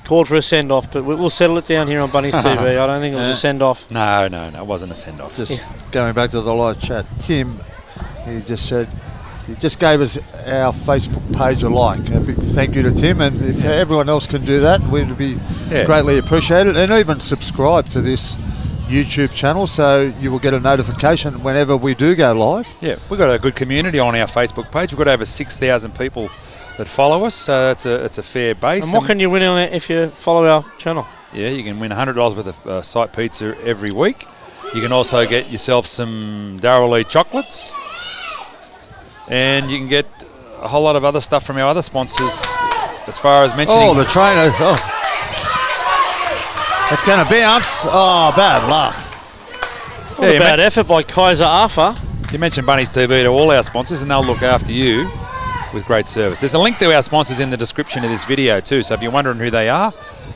called for a send-off, but we'll settle it down here on Bunnies TV. I don't think it was a send-off. No, it wasn't a send-off. Just going back to the live chat, Tim, he just said, he just gave us our Facebook page a like. A big thank you to Tim, and if everyone else can do that, we'd be greatly appreciated. And even subscribe to this YouTube channel so you will get a notification whenever we do go live. Yeah, we've got a good community on our Facebook page. We've got over 6,000 people that follow us, so it's a fair base. And what can you win on it if you follow our channel? Yeah, you can win $100 worth of site pizza every week. You can also get yourself some Darrell Lee chocolates, and you can get a whole lot of other stuff from our other sponsors. As far as mentioning, the trainer. It's going to bounce. Oh, bad luck. Bad effort by Kaiser Arthur. You mentioned Bunnies TV to all our sponsors, and they'll look after you with great service. There's a link to our sponsors in the description of this video too, so if you're wondering who they are,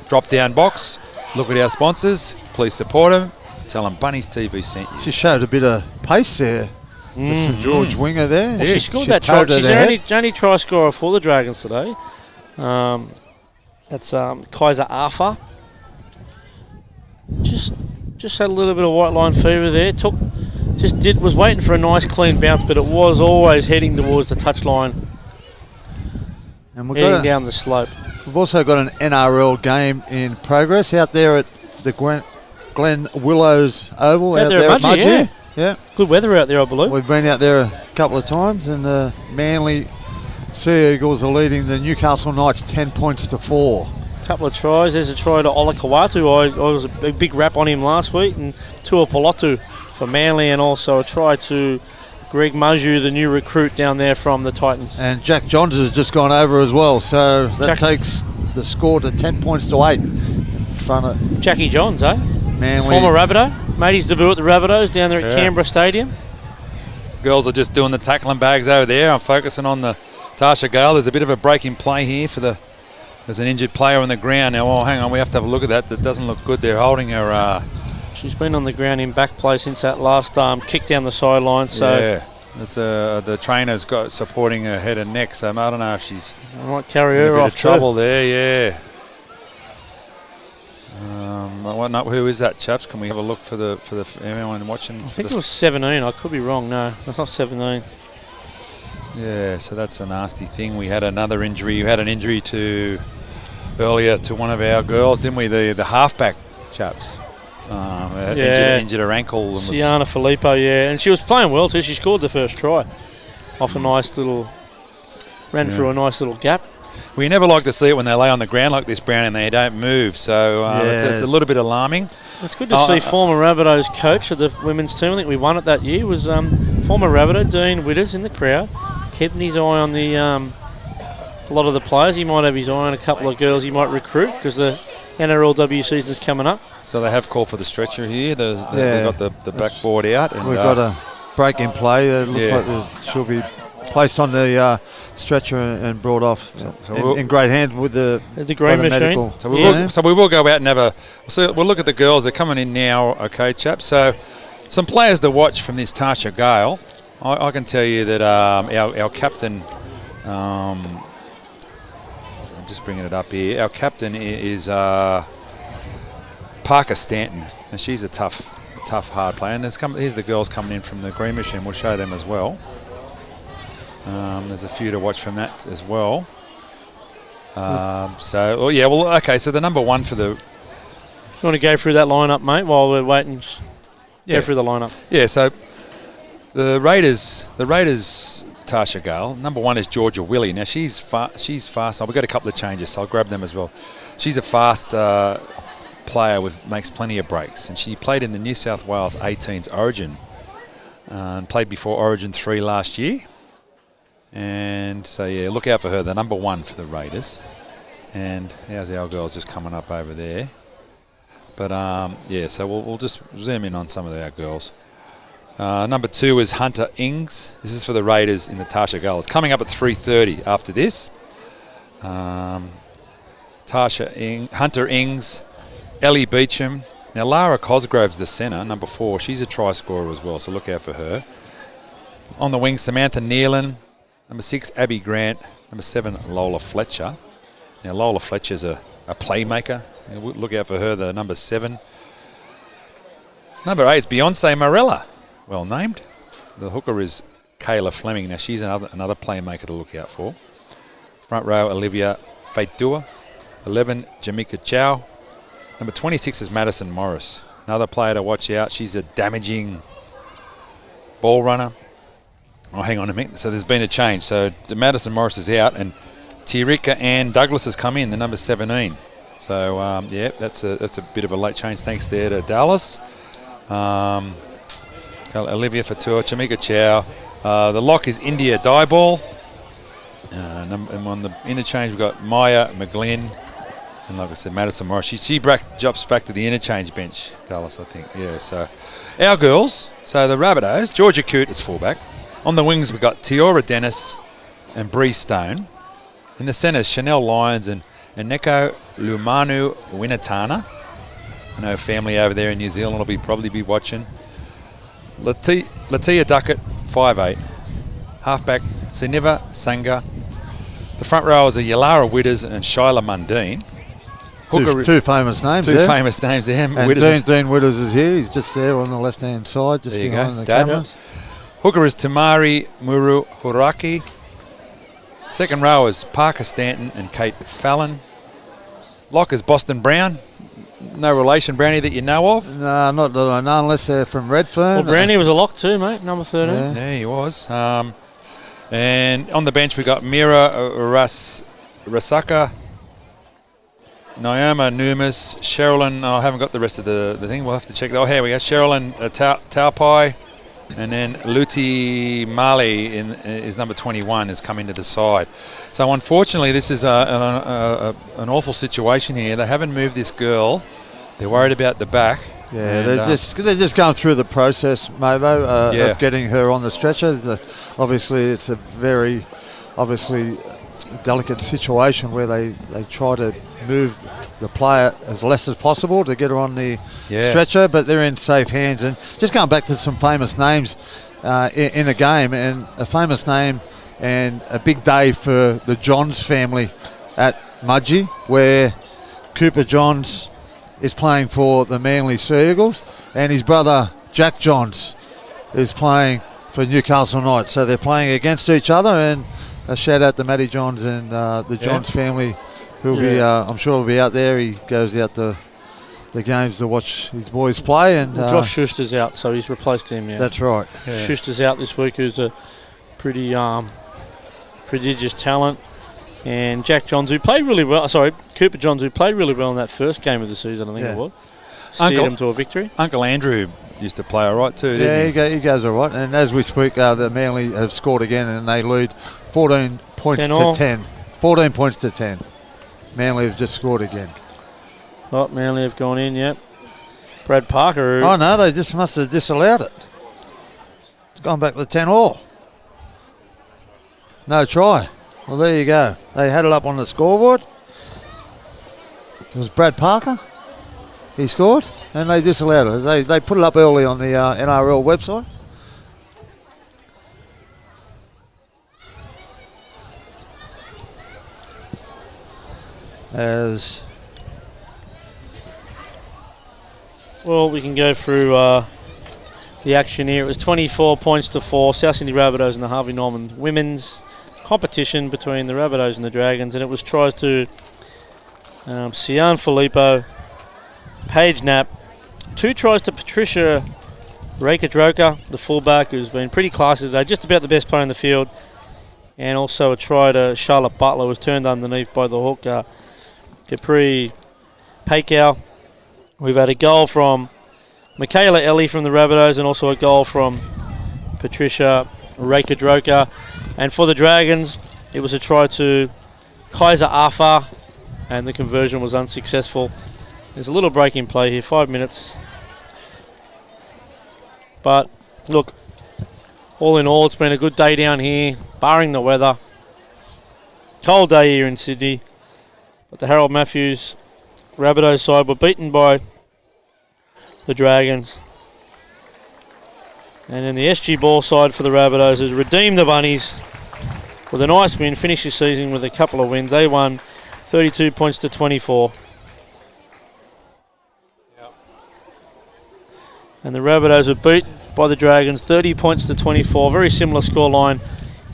drop down box, look at our sponsors, please support them, tell them Bunnies TV sent you. She showed a bit of pace there, the St George winger there. Well, she scored that try. She's the only try scorer for the Dragons today. That's Kaiser Arthur. Just had a little bit of white line fever there. Was waiting for a nice clean bounce, but it was always heading towards the touchline. And we're heading down the slope. We've also got an NRL game in progress out there at the Glen Willows Oval. Out there at Mudgee, yeah. Good weather out there, I believe. We've been out there a couple of times, and the Manly Sea Eagles are leading the Newcastle Knights 10 points to 4. Couple of tries. There's a try to Ola Kawatu. I was a big rap on him last week, and Tua Polotu for Manly, and also a try to Greg Maju, the new recruit down there from the Titans. And Jack Johns has just gone over as well, so that takes the score to 10 points to 8 in front of Jackie Johns, Manly. Former Rabbitoh. Made his debut at the Rabbitohs down there at Canberra Stadium. Girls are just doing the tackling bags over there. I'm focusing on the Tasha Gale. There's a bit of a break in play here for there's an injured player on the ground now. Hang on, we have to have a look at that. That doesn't look good. They're holding her. She's been on the ground in back play since that last kick down the sideline. So it's the trainer's got supporting her head and neck. So I don't know if she's might carry her off. Trouble there, yeah. Who is that, chaps? Can we have a look for everyone watching? I think it was 17. I could be wrong. No, it's not 17. Yeah, so that's a nasty thing. We had another injury. You had an injury earlier to one of our girls, didn't we? The halfback chaps. Injured her ankle. Sienna Filippo, and she was playing well too. She scored the first try off a nice little, ran through a nice little gap. We never like to see it when they lay on the ground like this, Brown, and they don't move. So it's a little bit alarming. It's good to see former Rabbitohs coach of the women's team. I think we won it that year. Was former Rabbitoh Dean Witters in the crowd, keeping his eye on a lot of the players. He might have his eye on a couple of girls he might recruit because the NRLW season's coming up. So they have called for the stretcher here. We've got the backboard out. And we've got a break in play. It looks like she'll be placed on the stretcher and brought off in great hands with the green machine. So we will go out and we'll look at the girls. They're coming in now, okay, chaps. So some players to watch from this Tasha Gale. I can tell you that our captain, I'm just bringing it up here. Our captain is Parker Stanton, and she's a tough, hard player. And here's the girls coming in from the green machine. We'll show them as well. There's a few to watch from that as well. So the number one for the... You want to go through that lineup, mate, while we're waiting? Go through the lineup. Yeah, so the Raiders Tasha Gale. Number one is Georgia Willie. Now she's fast. We've got a couple of changes, so I'll grab them as well. She's a fast player makes plenty of breaks, and she played in the New South Wales 18s Origin and played before Origin 3 last year. And so look out for her, the number one for the Raiders. And how's our girls just coming up over there? But so we'll just zoom in on some of our girls. Number 2 is Hunter Ings. This is for the Raiders in the Tasha Gale. It's coming up at 3:30 after this. Hunter Ings, Ellie Beecham. Now Lara Cosgrove's the centre, number 4. She's a try scorer as well, so look out for her. On the wing, Samantha Nealon. Number 6, Abby Grant. Number 7, Lola Fletcher. Now Lola Fletcher's a a playmaker. Look out for her, the number 7. Number 8 is Beyonce Morella. Well named. The hooker is Kayla Fleming. Now, she's another playmaker to look out for. Front row, Olivia Faitua. 11, Jamaica Chow. Number 26 is Madison Morris. Another player to watch out. She's a damaging ball runner. Oh, hang on a minute. So there's been a change. So Madison Morris is out, and Tirika Ann Douglas has come in, the number 17. So, yeah, that's a bit of a late change. Thanks there to Dallas. Olivia Fatua, Jamaica Chow. The lock is India Dieball. And on the interchange, we've got Maya McGlynn. And like I said, Madison Morris. She jumps back to the interchange bench, Dallas, I think. Yeah, so our girls. So the Rabbitohs, Georgia Coote is fullback. On the wings, we've got Tiora Dennis and Bree Stone. In the centres, Chanel Lyons and Neko Lumanu Winatana. I know family over there in New Zealand will probably be watching. Latia Duckett, 5'8". Halfback, Siniva Sangha. The front rowers are Yalara Witters and Shyla Mundine. Two famous names there. Two famous names there. And Dean Witters is here. He's just there on the left-hand side, just behind the cameras. Hooker is Tamari Muru Huraki. Second row is Parker Stanton and Kate Fallon. Lock is Boston Brown. No relation, Brownie, that you know of? No, not that I know, unless they're from Redfern. Well, Brownie was a lock too, mate, number 13. Yeah, he was. And on the bench, we got Mira Rasaka, Naoma Numas, Sherilyn. I haven't got the rest of the thing. We'll have to check. Oh, here we go. Sherilyn Taupai. And then Luti Mali is number 21, has come into the side. So unfortunately, this is an awful situation here. They haven't moved this girl. They're worried about the back. Yeah, they're just going through the process, Mavo, of getting her on the stretcher. Obviously, it's a very delicate situation where they try to move the player as less as possible to get her on the stretcher, but they're in safe hands. And just going back to some famous names in a game, and a famous name and a big day for the Johns family at Mudgee, where Cooper Johns is playing for the Manly Sea Eagles, and his brother Jack Johns is playing for Newcastle Knights. So they're playing against each other, and a shout out to Matty Johns and the Johns family, who'll be, I'm sure, will be out there. He goes out to the games to watch his boys play. And Josh Schuster's out, so he's replaced him. Yeah, that's right. Yeah. Schuster's out this week, who's a pretty prodigious talent. And Jack Johns, who played really well. Sorry, Cooper Johns, who played really well in that first game of the season, I think it was. Steered him to a victory. Uncle Andrew used to play all right too, didn't he? Yeah, he goes all right. And as we speak, the Manly have scored again, and they lead 14 points to 10. 14 points to 10. Manly have just scored again. Oh, Manly have gone in, yep. Brad Parker. Oh, no, they just must have disallowed it. It's gone back to 10 all. No try. Well, there you go. They had it up on the scoreboard. It was Brad Parker. He scored, and they disallowed it. They put it up early on the NRL website. As well, we can go through the action here. It was 24 points to 4. South Sydney Rabbitohs and the Harvey Norman women's competition between the Rabbitohs and the Dragons, and it was tries to Sian Filippo, Paige Knapp, 2 tries to Patricia Rakadroka, the fullback, who's been pretty classy today, just about the best player in the field, and also a try to Charlotte Butler, was turned underneath by the hook, Capri Paikow. We've had a goal from Michaela Ellie from the Rabbitohs, and also a goal from Patricia Rakadroka. And for the Dragons, it was a try to Kaiser Afar, and the conversion was unsuccessful. There's a little break in play here, 5 minutes. But look, all in all, it's been a good day down here, barring the weather. Cold day here in Sydney. But the Harold Matthews Rabbitohs side were beaten by the Dragons. And then the SG Ball side for the Rabbitohs has redeemed the Bunnies with a nice win, finished the season with a couple of wins. They won 32 points to 24. And the Rabbitohs were beat by the Dragons 30 points to 24. Very similar scoreline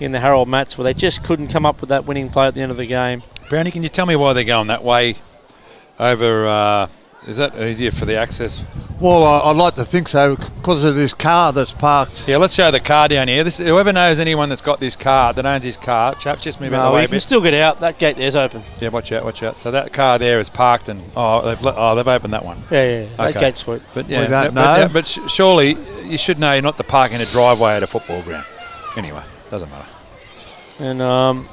in the Harold Mats, where they just couldn't come up with that winning play at the end of the game. Brownie, can you tell me why they're going that way over... is that easier for the access? Well, I'd like to think so because of this car that's parked. Yeah, let's show the car down here. Whoever knows anyone that's got this car, that owns his car, chaps, just move out the way you a can bit. still get out. That gate there's open. Yeah, watch out. So that car there is parked and... they've opened that one. Yeah. That gate's sweet. But We don't know. Surely you should know not to park in a driveway at a football ground. Anyway, doesn't matter. And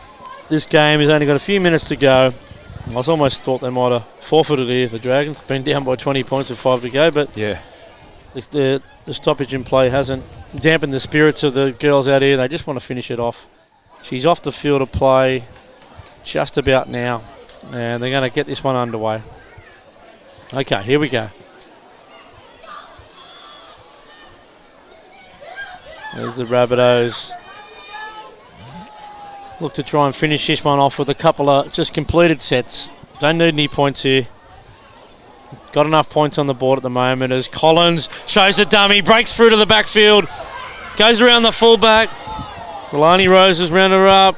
this game has only got a few minutes to go. I was almost thought they might have forfeited here if the Dragons been down by 20 points with 5 to go, but yeah, the stoppage in play hasn't dampened the spirits of the girls out here. They just want to finish it off. She's off the field of play just about now, and they're going to get this one underway. Okay, here we go. There's the Rabbitohs. Look to try and finish this one off with a couple of just completed sets. Don't need any points here. Got enough points on the board at the moment as Collins shows the dummy, breaks through to the backfield, goes around the fullback. Milani Rose has rounded her up.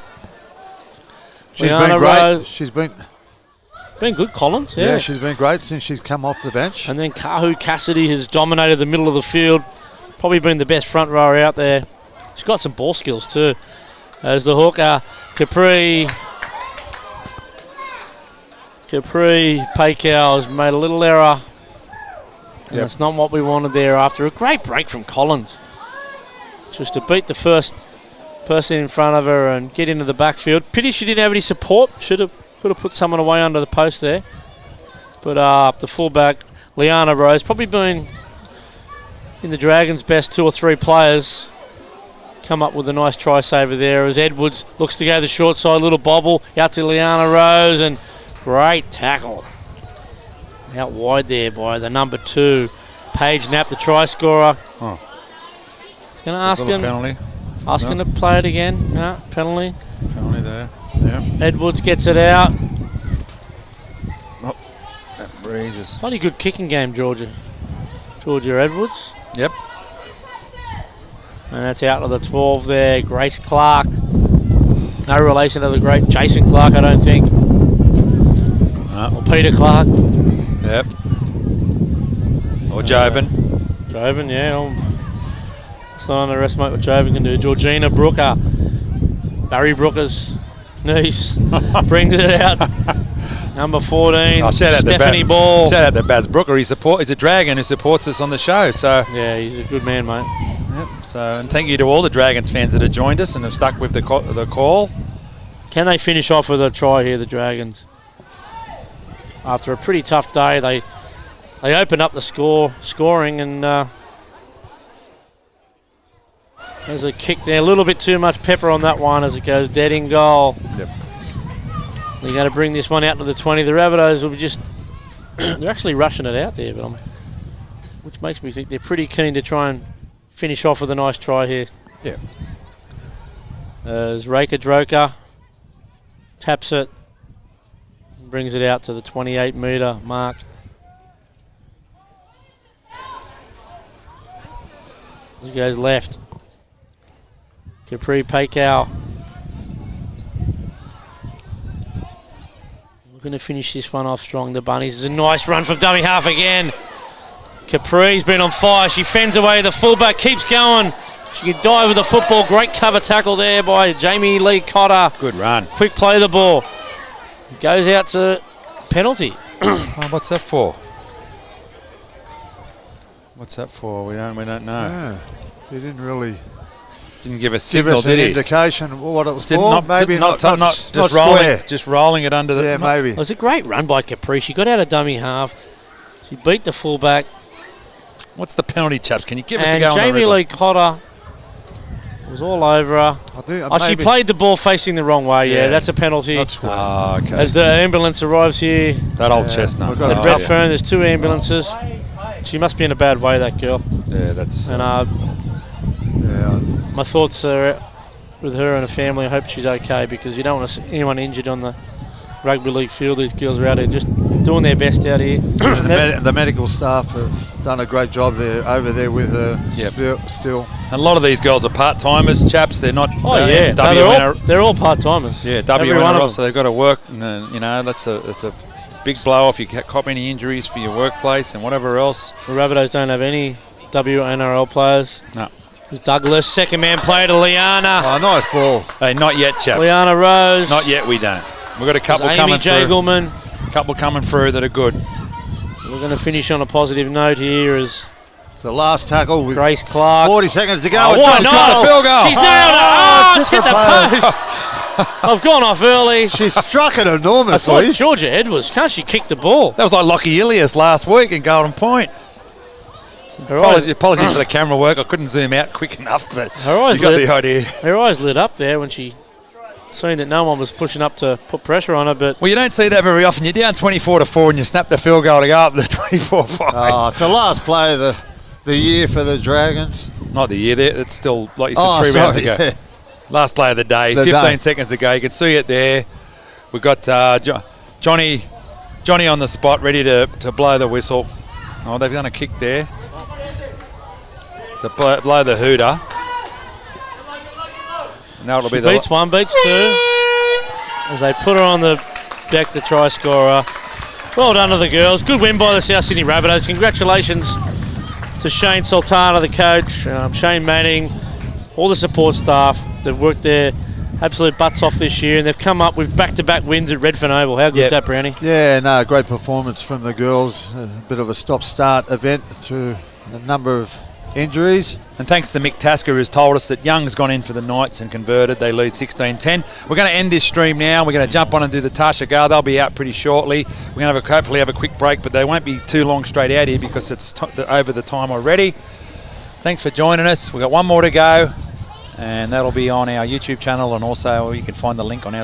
She's been great. She's been good, Collins. Yeah, she's been great since she's come off the bench. And then Kahu Cassidy has dominated the middle of the field. Probably been the best front rower out there. She's got some ball skills too. As the hooker, Capri Paycow has made a little error. And that's not what we wanted there after a great break from Collins. Just to beat the first person in front of her and get into the backfield. Pity she didn't have any support. Could have put someone away under the post there. But the fullback, Liana Rose, probably been in the Dragons' best 2 or 3 players. Come up with a nice try saver there as Edwards looks to go the short side, little bobble out to Liana Rose, and great tackle out wide there by the number 2, Paige Knapp, the try scorer. He's going to ask him to play it again. No, penalty there. Yeah. Edwards gets it out. That breezes. Bloody good kicking game, Georgia Edwards. Yep. And that's out of the 12 there. Grace Clark. No relation to the great Jason Clark, I don't think. Or Peter Clark. Yep. Or Jovan. Jovan, yeah. Let's not underestimate what Jovan can do. Georgina Brooker. Barry Brooker's niece. Brings it out. Number 14, Stephanie Ball. Shout out to Baz Brooker. He's a Dragon who supports us on the show. So yeah, he's a good man, mate. Yep. So, and thank you to all the Dragons fans that have joined us and have stuck with the call. Can they finish off with a try here, the Dragons? After a pretty tough day, they open up the scoring, and there's a kick there. A little bit too much pepper on that one as it goes dead in goal. Yep. They're going to bring this one out to the 20. The Rabbitohs will be they're actually rushing it out there, which makes me think they're pretty keen to try and finish off with a nice try here. Yeah. As Raika Droka taps it, and brings it out to the 28-metre mark. As it goes left. Capri Paycow. Looking to finish this one off strong. The Bunnies. Is a nice run from dummy half again. Capri's been on fire. She fends away. The fullback keeps going. She can dive with the football. Great cover tackle there by Jamie Lee Cotter. Good run. Quick play the ball. Goes out to penalty. What's that for? What's that for? We don't know. Yeah, he didn't really give a signal, did he? Indication of what it was for. Not just rolling it under the. Yeah, maybe. It was a great run by Capri. She got out of dummy half. She beat the fullback. What's the penalty, chaps? Can you give us a go? And Jamie Lee Cotter was all over her. She played the ball facing the wrong way. Yeah, that's a penalty. Okay. As the ambulance arrives here. That old chestnut. At Redfern, there's 2 ambulances. She must be in a bad way, that girl. Yeah, that's. And my thoughts are with her and her family. I hope she's okay because you don't want to see anyone injured on the rugby league field. These girls are out there just doing their best out here. The medical staff have done a great job there over there with her. Still. And a lot of these girls are part-timers, chaps. They're not. Oh yeah, no, they're all part-timers. Yeah, WNRL, so they've got to work. And, that's a big blow off. You cop any injuries for your workplace and whatever else. The Rabbitohs don't have any WNRL players. No. There's Douglas, second man play to Liana. Oh, nice ball. Hey, not yet, chaps. Liana Rose. Not yet, we don't. We've got a couple There's coming Amy Jagelman. through. A couple coming through that are good. We're going to finish on a positive note here as it's the last tackle with Grace Clark. 40 seconds to go. Oh, what a field goal. She's nailed it. Oh, it's hit the post. I've gone off early. She struck it enormously. I thought Georgia Edwards, can't she kick the ball? That was like Lockie Ilias last week in Golden Point. Apologies for the camera work. I couldn't zoom out quick enough, but you got the idea. Her eyes lit up there when she seen that no one was pushing up to put pressure on her. But well, you don't see that very often. You're down 24-4 and you snap the field goal to go up to 24-5. Oh, it's the last play of the year for the Dragons. Not the year. It's still, like you said, 3 rounds ago. Yeah. Last play of the day. 15 seconds to go. You can see it there. We've got Johnny on the spot, ready to blow the whistle. Oh, they've done a kick there to blow the hooter. Now it'll be beats one, beats two. As they put her on the deck, the try scorer. Well done to the girls. Good win by the South Sydney Rabbitohs. Congratulations to Shane Sultana, the coach, Shane Manning, all the support staff. They've worked their absolute butts off this year, and they've come up with back-to-back wins at Redfern Oval. How good is that, Brownie? Yeah, no, great performance from the girls. A bit of a stop-start event through a number of injuries. And thanks to Mick Tasker, who's told us that Young's gone in for the Knights and converted. They lead 16-10. We're going to end this stream now. We're going to jump on and do the Tasha Gar. They'll be out pretty shortly. We're going to hopefully have a quick break, but they won't be too long straight out here because it's over the time already. Thanks for joining us. We've got one more to go, and that'll be on our YouTube channel, and also you can find the link on our